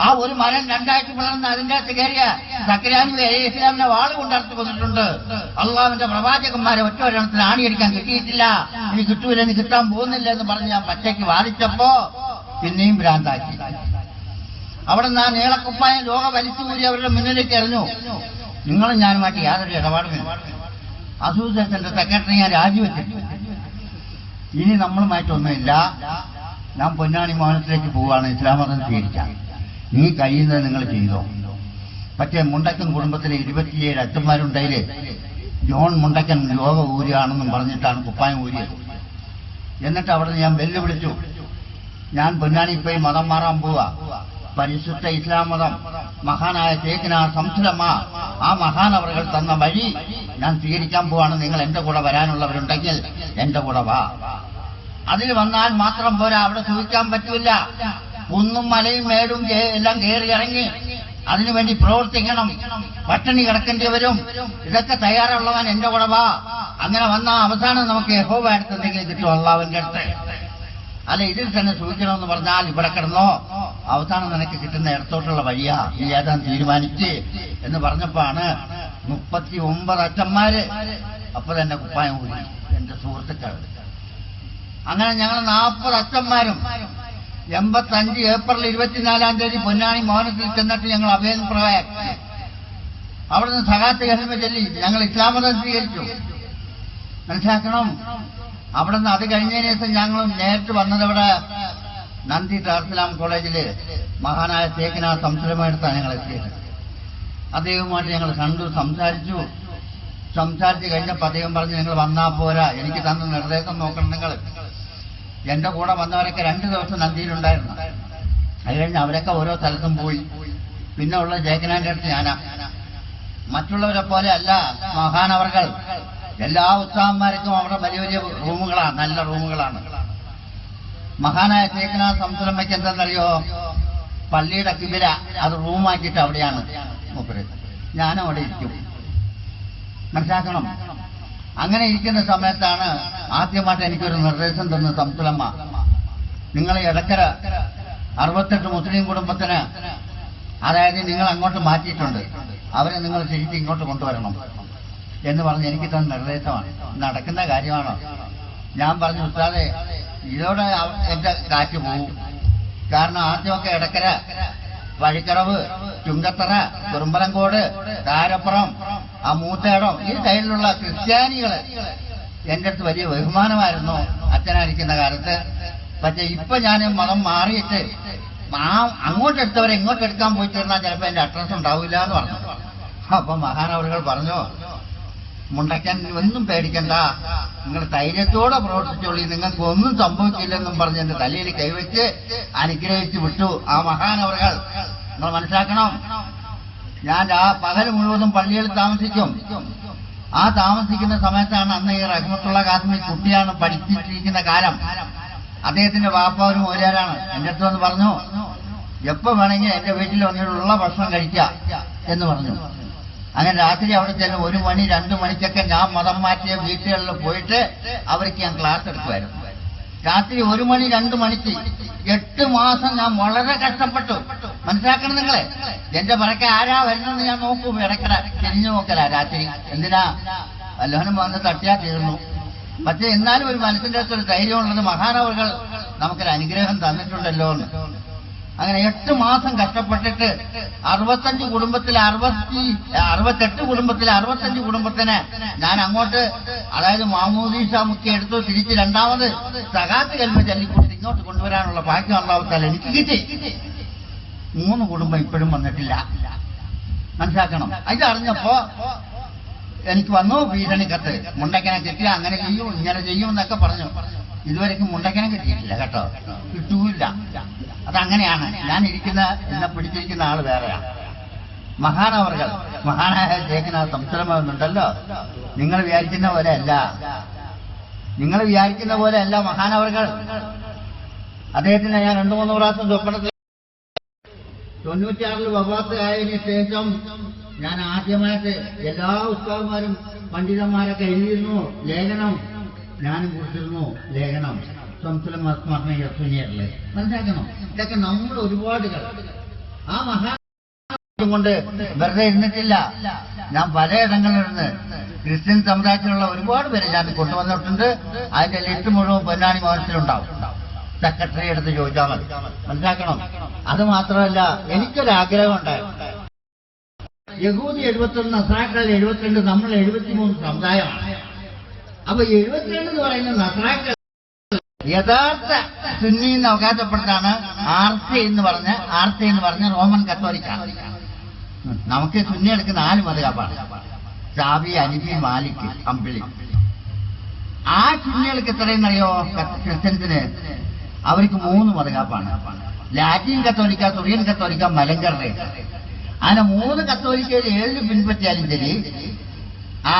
ആ ഒരു മരം 2ആയിട്ട് പിളർന്ന് അതിന്റെ അകത്ത് കയറിയ സക്കറിയ നബി അലൈഹി ഇസ്ലാമിനെ വാള് കൊണ്ടർത്ത് കൊന്നിട്ടുണ്ട്. അള്ളാഹുവിന്റെ പ്രവാചകന്മാരെ ഒറ്റ ഒരെണ്ണത്തിന് ആണിയടിക്കാൻ കിട്ടിയിട്ടില്ല, ഇനി കിട്ടൂല, ഇനി കിട്ടാൻ പോകുന്നില്ല എന്ന് പറഞ്ഞ് ഞാൻ പച്ചയ്ക്ക് വാദിച്ചപ്പോ പിന്നെയും ഭ്രാന്താക്കി. അവിടെ നിന്ന് ആ നീളക്കുപ്പായം ലോക വലിച്ചുകൂടി അവരുടെ മുന്നിലേക്ക് എറിഞ്ഞു. നിങ്ങളും ഞാനുമായിട്ട് യാതൊരു ഇടപാടുമില്ല. അസോസിയേഷന്റെ സെക്രട്ടറി ഞാൻ രാജിവെച്ചിട്ടു. ഇനി നമ്മളുമായിട്ടൊന്നുമില്ല. ഞാൻ പൊന്നാനി മോഹനത്തിലേക്ക് പോവുകയാണ്, ഇസ്ലാം മതം സ്വീകരിക്കാൻ. നീ കഴിയുന്നത് നിങ്ങൾ ചെയ്തോ. പക്ഷേ മുണ്ടക്കൻ കുടുംബത്തിലെ 27 അച്ഛന്മാരുണ്ടതില് ജോൺ മുണ്ടക്കൻ യോഗ ഊരുകയാണെന്നും പറഞ്ഞിട്ടാണ് കുപ്പായം ഊരിയത്. എന്നിട്ട് അവിടെ ഞാൻ വെല്ലുവിളിച്ചു, ഞാൻ പൊന്നാനി പോയി മതം മാറാൻ പോവാ. പരിശുദ്ധ ഇസ്ലാം മതം മഹാനായ ശൈഖ്ന ശംസുൽ ഉലമാ ആ മഹാനവറുകൾ തന്ന വഴി ഞാൻ സ്വീകരിക്കാൻ പോവാണ്. നിങ്ങൾ എന്റെ കൂടെ വരാനുള്ളവരുണ്ടെങ്കിൽ എന്റെ കൂടെ വാ. അതിൽ വന്നാൽ മാത്രം പോരാ, അവിടെ സൂക്ഷിക്കാൻ പറ്റൂല. കുന്നും മലയും മേടും എല്ലാം കയറി ഇറങ്ങി അതിനുവേണ്ടി പ്രവർത്തിക്കണം. പട്ടിണി കിടക്കേണ്ടി വരും. ഇതൊക്കെ തയ്യാറുള്ളവൻ എന്റെ കൂടെ വാ. അങ്ങനെ വന്നാൽ അവസാനം നമുക്ക് യഹോവ അടുത്ത് എന്തെങ്കിലും കിട്ടും, അള്ളാഹുവിന്റെ അടുത്ത്. അല്ല, ഇതിൽ തന്നെ സൂക്ഷിക്കണമെന്ന് പറഞ്ഞാൽ ഇവിടെ കിടന്നോ, അവസാനം നിനക്ക് കിട്ടുന്ന ഇടത്തോട്ടുള്ള വഴിയാ, നീ ഏതാൻ തീരുമാനിച്ച് എന്ന് പറഞ്ഞപ്പോഴാണ് 39 അച്ഛന്മാര് അപ്പൊ തന്നെ കുപ്പായം ഊരി, എന്റെ സുഹൃത്തുക്കൾ. അങ്ങനെ ഞങ്ങൾ 40 അച്ഛന്മാരും 85 ഏപ്രിൽ 24-ാം തീയതി പൊന്നാനി മോഹനത്തിൽ ചെന്നിട്ട് ഞങ്ങൾ അഭയം പ്രവാഹി അവിടുന്ന് സകാത്ത് കഹിമ ചൊല്ലി ഞങ്ങൾ ഇസ്ലാം മതം സ്വീകരിച്ചു. മനസ്സിലാക്കണം. അവിടുന്ന് അത് കഴിഞ്ഞതിന് ശേഷം ഞങ്ങൾ നേരിട്ട് വന്നതവിടെ നന്ദി ദാർസലാം കോളേജില് മഹാനായ ശേഖന സംസാരമായിട്ടാണ് ഞങ്ങൾ എത്തിയത്. അദ്ദേഹവുമായിട്ട് ഞങ്ങൾ കണ്ടു, സംസാരിച്ച് കഴിഞ്ഞപ്പോൾ അദ്ദേഹം പറഞ്ഞ് നിങ്ങൾ വന്നാ പോരാ, എനിക്ക് തന്ന നിർദ്ദേശം നോക്കണം. നിങ്ങൾ എന്റെ കൂടെ വന്നവരൊക്കെ 2 ദിവസം നന്ദിയിലുണ്ടായിരുന്നു. അത് കഴിഞ്ഞ് അവരൊക്കെ ഓരോ സ്ഥലത്തും പോയി. പിന്നെ ഉള്ള ജയക്കനാന്റെ അടുത്ത് ഞാനാ. മറ്റുള്ളവരെ പോലെ അല്ല മഹാനവർകൾ. എല്ലാ ഉത്സാഹന്മാർക്കും അവിടെ വലിയ വലിയ റൂമുകളാണ്, നല്ല റൂമുകളാണ്. മഹാനായ ശേഖന സംസുലമ്മയ്ക്ക് എന്തെന്നറിയോ, പള്ളിയുടെ കിബില അത് റൂമാക്കിയിട്ട് അവിടെയാണ് മൂപ്പര്. ഞാനും അവിടെ ഇരിക്കും. മനസ്സിലാക്കണം. അങ്ങനെ ഇരിക്കുന്ന സമയത്താണ് ആദ്യമായിട്ട് എനിക്കൊരു നിർദ്ദേശം തന്ന സംസുലമ്മ, നിങ്ങൾ ഇടക്കര 68 മുസ്ലിം കുടുംബത്തിന്, അതായത് നിങ്ങൾ അങ്ങോട്ട് മാറ്റിയിട്ടുണ്ട്, അവരെ നിങ്ങൾ ശരിക്കും ഇങ്ങോട്ട് കൊണ്ടുവരണം എന്ന് പറഞ്ഞ് എനിക്ക് തന്ന നിർദ്ദേശമാണ്. നടക്കുന്ന കാര്യമാണോ? ഞാൻ പറഞ്ഞു, ഉസ്താദേ ഇതോടെ എന്റെ കാറ്റ് പോകും. കാരണം ആദ്യമൊക്കെ ഇടക്കര, വഴിക്കടവ്, ചുങ്കത്തറ, കുറുമ്പലങ്കോട്, താരപ്പുറം, ആ മൂത്തേടം, ഈ സൈഡിലുള്ള ക്രിസ്ത്യാനികള് എന്റെ അടുത്ത് വലിയ ബഹുമാനമായിരുന്നു അച്ഛനായിരിക്കുന്ന കാലത്ത്. പക്ഷെ ഇപ്പൊ ഞാൻ മതം മാറിയിട്ട് അങ്ങോട്ടെടുത്തവരെ ഇങ്ങോട്ട് എടുക്കാൻ പോയി തീർന്നാൽ ചിലപ്പോൾ എന്റെ അഡ്രസ് ഉണ്ടാവില്ല എന്ന് പറഞ്ഞു. അപ്പൊ മഹാനവറുകൾ പറഞ്ഞു, മുണ്ടയ്ക്കാൻ ഒന്നും പേടിക്കണ്ട, നിങ്ങൾ ധൈര്യത്തോടെ പ്രവർത്തിച്ചോളി, നിങ്ങൾക്ക് ഒന്നും സംഭവിക്കില്ലെന്നും പറഞ്ഞ് എന്റെ തലയിൽ കൈവച്ച് അനുഗ്രഹിച്ചു വിട്ടു ആ മഹാനവറുകൾ. നിങ്ങൾ മനസ്സിലാക്കണം, ഞാൻ ആ പകൽ മുഴുവനും പള്ളിയിൽ താമസിക്കും. ആ താമസിക്കുന്ന സമയത്താണ് അന്ന് ഈ റഹ്മത്തുള്ള കാസ്മി കുട്ടിയാണ് പഠിപ്പിച്ചിരിക്കുന്ന കാലം. അദ്ദേഹത്തിന്റെ വാപ്പ ഒരു മൂലരാണ്. എന്റെ അടുത്ത് വന്ന് പറഞ്ഞു, എപ്പോ വേണമെങ്കിൽ എന്റെ വീട്ടിൽ വന്നിട്ടുള്ള ഭക്ഷണം കഴിക്കാം എന്ന് പറഞ്ഞു. അങ്ങനെ രാത്രി അവിടെ ചെല്ലും 1 മണി 2 മണിക്കൊക്കെ ഞാൻ മതം മാറ്റിയ വീട്ടുകളിൽ പോയിട്ട് അവർക്ക് ഞാൻ ക്ലാസ് എടുക്കുമായിരുന്നു. രാത്രി 1 മണി 2 മണിക്ക് 8 മാസം ഞാൻ വളരെ കഷ്ടപ്പെട്ടു. മനസ്സിലാക്കണം നിങ്ങളെ. എന്റെ പറക്കെ ആരാ വരുന്നെന്ന് ഞാൻ നോക്കും, ഇടയ്ക്കട തിരിഞ്ഞു നോക്കല രാത്രി. എന്തിനാ? വല്ലവനും വന്ന് തട്ടിയാ തീർന്നു. പക്ഷെ എന്നാലും ഒരു മനസ്സിന്റെ അകത്തൊരു ധൈര്യമുള്ളത് മഹാനവറുകൾ നമുക്കൊരു അനുഗ്രഹം തന്നിട്ടുണ്ടല്ലോ എന്ന്. അങ്ങനെ 8 മാസം കഷ്ടപ്പെട്ടിട്ട് 65 കുടുംബത്തിൽ 68 കുടുംബത്തിൽ 65 കുടുംബത്തിന് ഞാൻ അങ്ങോട്ട്, അതായത് മാമൂദീസ മുക്കി എടുത്തു. തിരിച്ച് രണ്ടാമത് സകാത്ത് കൽമ ചൊല്ലിക്കൊണ്ട് ഇങ്ങോട്ട് കൊണ്ടുവരാനുള്ള ഭാഗ്യം അല്ലാഹുത്താല എനിക്ക് കിട്ടി. 3 കുടുംബം ഇപ്പോഴും വന്നിട്ടില്ല. മനസ്സിലാക്കണം. ഇതറിഞ്ഞപ്പോ എനിക്ക് വന്നു ഭീഷണി കത്ത്, മുണ്ടക്കനെ കിട്ടിയ അങ്ങനെ ചെയ്യും ഇങ്ങനെ ചെയ്യും എന്നൊക്കെ പറഞ്ഞു. ഇതുവരെയ്ക്കും മുണ്ടക്കനെ കിട്ടിയിട്ടില്ല കേട്ടോ, കിട്ടൂല്ല. അതങ്ങനെയാണ്. ഞാൻ ഇരിക്കുന്ന, എന്നെ പിടിച്ചിരിക്കുന്ന ആള് വേറെയാണ്. മഹാനവറുകൾ, മഹാനായ ശേഖന സംസാരമുണ്ടല്ലോ, നിങ്ങൾ വിചാരിക്കുന്ന പോലെ അല്ല. നിങ്ങൾ വിചാരിക്കുന്ന പോലെ അല്ല മഹാനവറുകൾ. അദ്ദേഹത്തിന് ഞാൻ 2-3 പ്രാവശ്യം സ്വപ്നത്തിൽ 96 വഫാത്ത് ആയതിനു ശേഷം ഞാൻ ആദ്യമായിട്ട് എല്ലാ ഉസ്താദുമാരും പണ്ഡിതന്മാരൊക്കെ എഴുതിയിരുന്നു ലേഖനം, ഞാനും കുറിച്ചിരുന്നു ലേഖനം സംസുലമ്മ സ്മരണ സുനിയറില്. മനസ്സിലാക്കണം. ഇതൊക്കെ നമ്മൾ ഒരുപാട് ആ മഹാ കൊണ്ട് വെറുതെ ഇരുന്നിട്ടില്ല. ഞാൻ പലയിടങ്ങളിലിരുന്ന് ക്രിസ്ത്യൻ സമുദായത്തിലുള്ള ഒരുപാട് പേരെ ഞാൻ കൊണ്ടുവന്നിട്ടുണ്ട്. അതിന്റെ ലിസ്റ്റ് മുഴുവൻ പൊന്നാനി മോഹനത്തിലുണ്ടാവും. സെക്രട്ടറി എടുത്ത് ചോദിച്ചാൽ മതി. മനസ്സിലാക്കണം. അത് മാത്രമല്ല, എനിക്കൊരാഗ്രഹം ഉണ്ടായിരുന്നു. യഹൂദി 71, നസ്രാക്കൾ 72, നമ്മൾ 73 സമുദായമാണ്. അപ്പൊ 72 എന്ന് പറയുന്ന നസ്രാക്കൾ യഥാർത്ഥ സുന്നി എന്ന് അവകാശപ്പെടുത്താണ് ആർസി എന്ന് പറഞ്ഞ റോമൻ കത്തോലിക്ക. നമുക്ക് സുന്നി എടുക്കുന്ന 4 മദ്ഹബാണ്: ഷാഫി, ഹനഫി, മാലിക്, ഹംബലി. ആ സുന്നികൾക്ക് എത്രയെന്നറിയോ? ക്രിസ്ത്യൻസിന് അവർക്ക് 3 മദ്ഹബാണ്: ലാറ്റിൻ കത്തോലിക്ക, സുറിയൻ കത്തോലിക്ക, മലങ്കറുടെ. അങ്ങനെ 3 കത്തോലിക്കയിൽ 7 പിൻപറ്റിയാലും ശരി ആ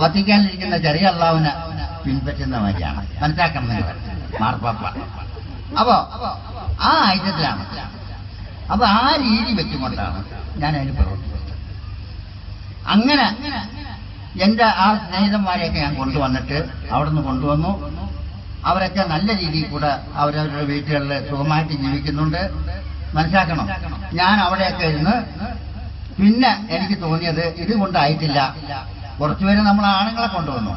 വത്തിക്കാനിരിക്കുന്ന ചെറിയ അള്ളാവിനെ പിൻപറ്റുന്ന മാതിരിയാണ്. മനസ്സിലാക്കണം മാർപ്പാപ്പ. അപ്പോ ആ ഐക്യത്തിലാണ്. അപ്പൊ ആ രീതി വെച്ചുകൊണ്ടാണ് ഞാൻ അതിന് പ്രവർത്തിച്ചത്. അങ്ങനെ എന്റെ ആ സ്നേഹിതന്മാരെയൊക്കെ ഞാൻ കൊണ്ടുവന്നിട്ട് അവിടുന്ന് കൊണ്ടുവന്നു. അവരൊക്കെ നല്ല രീതിയിൽ കൂടെ അവരവരുടെ വീട്ടുകളിൽ സുഖമായിട്ട് ജീവിക്കുന്നുണ്ട്. മനസ്സിലാക്കണം. ഞാൻ അവിടെയൊക്കെ ഇരുന്ന് പിന്നെ എനിക്ക് തോന്നിയത് ഇതുകൊണ്ടായിട്ടില്ല. കുറച്ചുപേര് നമ്മൾ ആണുങ്ങളെ കൊണ്ടുവന്നു,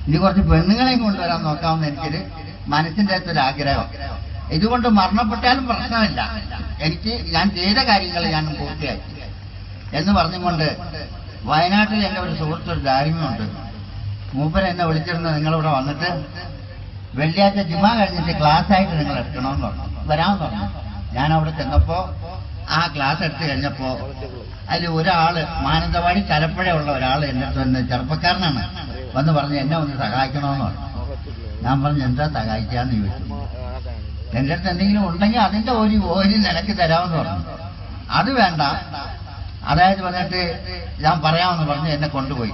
ഇനി കുറച്ച് പെണ്ണുങ്ങളെയും കൊണ്ടുവരാൻ നോക്കാമെന്ന് എനിക്കൊരു മനസ്സിൻ്റെ അകത്തൊരു ആഗ്രഹം. ഇതുകൊണ്ട് മരണപ്പെട്ടാലും പ്രശ്നമില്ല, എനിക്ക് ഞാൻ ചെയ്ത കാര്യങ്ങൾ ഞാൻ പൂർത്തിയാക്കി എന്ന് പറഞ്ഞുകൊണ്ട് വയനാട്ടിൽ എൻ്റെ ഒരു സുഹൃത്തൊരു ദാരിമ്യമുണ്ട്. മൂപ്പര് എന്നെ വിളിച്ചിരുന്ന് നിങ്ങളിവിടെ വന്നിട്ട് വെള്ളിയാഴ്ച ജുമാ കഴിഞ്ഞിട്ട് ക്ലാസ് ആയിട്ട് നിങ്ങൾ എടുക്കണമെന്ന് പറഞ്ഞു, വരാമെന്ന് പറഞ്ഞു. ഞാൻ അവിടെ ചെന്നപ്പോ ആ ക്ലാസ് എടുത്തു കഴിഞ്ഞപ്പോ അതിൽ ഒരാള് മാനന്തവാടി തലപ്പുഴയുള്ള ഒരാൾ എന്നെ അടുത്ത് ചെറുപ്പക്കാരനാണ് വന്ന് പറഞ്ഞ് എന്നെ ഒന്ന് സഹായിക്കണമെന്ന് പറഞ്ഞു. ഞാൻ പറഞ്ഞു എന്താ സഹായിക്കാന്ന് ചോദിച്ചു. എൻ്റെ അടുത്ത് എന്തെങ്കിലും ഉണ്ടെങ്കിൽ അതിന്റെ ഒരു നിനക്ക് തരാമെന്ന് പറഞ്ഞു. അത് വേണ്ട, അതായത് വന്നിട്ട് ഞാൻ പറയാമെന്ന് പറഞ്ഞ് എന്നെ കൊണ്ടുപോയി.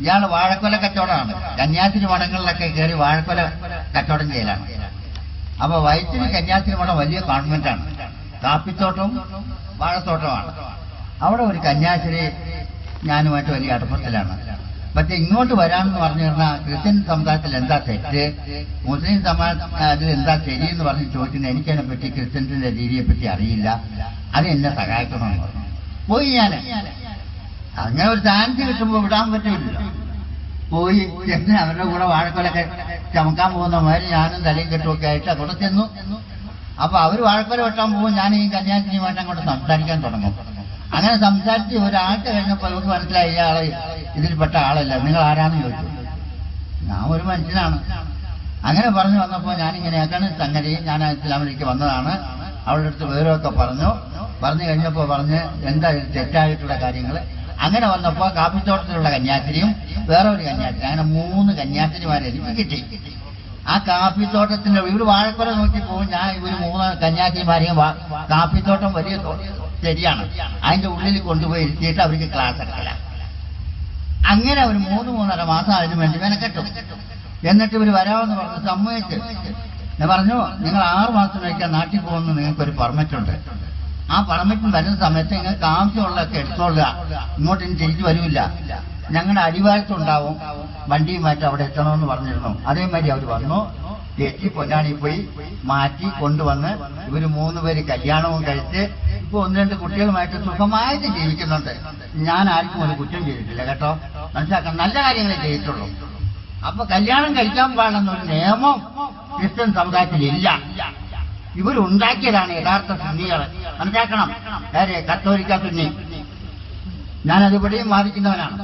ഇയാൾ വാഴക്കൊല കച്ചവടമാണ്. കന്യാസ്ത്രീ മഠങ്ങളിലൊക്കെ കയറി വാഴക്കൊല കച്ചവടം ചെയ്യലാണ്. അപ്പൊ വയറ്റിന് കന്യാസ്ത്രീ മഠം വലിയ കോൺവെന്റാണ്, കാപ്പിത്തോട്ടവും വാഴത്തോട്ടമാണ്. അവിടെ ഒരു കന്യാസ്ത്രീ ഞാനുമായിട്ട് വലിയ അടുപ്പത്തിലാണ്. പക്ഷെ ഇങ്ങോട്ട് വരാമെന്ന് പറഞ്ഞു കഴിഞ്ഞാൽ ക്രിസ്ത്യൻ സമുദായത്തിൽ എന്താ തെറ്റ്, മുസ്ലിം സമുദായത്തിൽ എന്താ ശരിയെന്ന് പറഞ്ഞ് ചോദിക്കുന്നത്. എനിക്കതിനെ പറ്റി ക്രിസ്ത്യൻസിന്റെ രീതിയെ പറ്റി അറിയില്ല, അത് എന്നെ സഹായിക്കണമെന്ന് പറഞ്ഞു. പോയി ഞാൻ. അങ്ങനെ ഒരു ചാൻസ് കിട്ടുമ്പോൾ വിടാൻ പറ്റില്ല. പോയി ചെന്ന് അവരുടെ കൂടെ വാഴക്കൊലൊക്കെ ചമക്കാൻ പോകുന്ന മാതിരി ഞാനും തലയും കെട്ടുമൊക്കെ ആയിട്ട് അവിടെ ചെന്നു. അപ്പൊ അവർ വാഴക്കൊല വെട്ടാൻ പോകും, ഞാൻ ഈ കന്യാസ്ത്രീയുമായിട്ട് അങ്ങോട്ട് സംസാരിക്കാൻ തുടങ്ങും. അങ്ങനെ സംസാരിച്ച് ഒരാഴ്ച കഴിഞ്ഞപ്പോൾ നമുക്ക് മനസ്സിലായി ഇയാളെ ഇതിൽപ്പെട്ട ആളല്ല. നിങ്ങൾ ആരാന്ന് ചോദിച്ചു. ഞാൻ ഒരു മനുഷ്യനാണ്. അങ്ങനെ പറഞ്ഞു വന്നപ്പോൾ ഞാനിങ്ങനെയാക്കാണ് സംഗതി, ഞാൻ ഇസ്ലാമിലേക്ക് വന്നതാണ്. അവളുടെ അടുത്ത് വിവരമൊക്കെ പറഞ്ഞു കഴിഞ്ഞപ്പോൾ പറഞ്ഞ് എന്താ തെറ്റായിട്ടുള്ള കാര്യങ്ങൾ. അങ്ങനെ വന്നപ്പോൾ കാപ്പിത്തോട്ടത്തിലുള്ള കന്യാസ്ത്രീയും വേറെ ഒരു കന്യാസ്ത്രീ, അങ്ങനെ 3 കന്യാസ്ത്രീമാരെ എനിക്ക് കിട്ടി. ആ കാപ്പിത്തോട്ടത്തിന്റെ ഇവര് വാഴക്കൊല നോക്കി പോകും. ഞാൻ ഇവര് 3 കന്യാസ്ത്രീമാരെയും കാപ്പിത്തോട്ടം വലിയ ശരിയാണ്, അതിന്റെ ഉള്ളിൽ കൊണ്ടുപോയി ഇരുത്തിയിട്ട് അവർക്ക് ക്ലാസ് എടുക്കില്ല. അങ്ങനെ ഒരു 3-3.5 മാസം അതിന് വേണ്ടി മെനക്കെട്ടും. എന്നിട്ട് ഇവർ വരാമെന്ന് പറഞ്ഞ് സമ്മതിച്ച് ഞാൻ പറഞ്ഞു, നിങ്ങൾ 6 മാസത്തിനൊക്കെ നാട്ടിൽ പോകുന്ന നിങ്ങൾക്കൊരു പെർമിറ്റ് ഉണ്ട്. ആ പെർമിറ്റിന് വരുന്ന സമയത്ത് നിങ്ങൾക്ക് ആവശ്യമുള്ളതൊക്കെ എടുത്തോളുക, ഇങ്ങോട്ട് ഇനി തിരിച്ചു വരില്ല. ഞങ്ങളുടെ അടിവാരത്തുണ്ടാവും, വണ്ടിയുമായിട്ട് അവിടെ എത്തണമെന്ന് പറഞ്ഞിരുന്നു. അതേമാതിരി അവർ വന്നു. ചേച്ചി പൊന്നാണി പോയി മാറ്റി കൊണ്ടുവന്ന് ഇവര് 3 പേര് കല്യാണവും കഴിച്ച് ഇപ്പൊ 1-2 കുട്ടികളുമായിട്ട് സുഖമായിട്ട് ജീവിക്കുന്നുണ്ട്. ഞാൻ ആർക്കും ഒരു കുറ്റം ചെയ്തിട്ടില്ല കേട്ടോ, മനസ്സിലാക്കണം. നല്ല കാര്യങ്ങളെ ചെയ്തിട്ടുള്ളൂ. അപ്പൊ കല്യാണം കഴിക്കാൻ പാടുന്നൊരു നിയമം ക്രിസ്ത്യൻ സമുദായത്തിലില്ല. ഇവരുണ്ടാക്കിയതാണ് യഥാർത്ഥ സുന്നികൾ, മനസ്സിലാക്കണം. കത്തോലിക്ക സുന്നി. ഞാനതിവിടെയും വാദിക്കുന്നവനാണ്.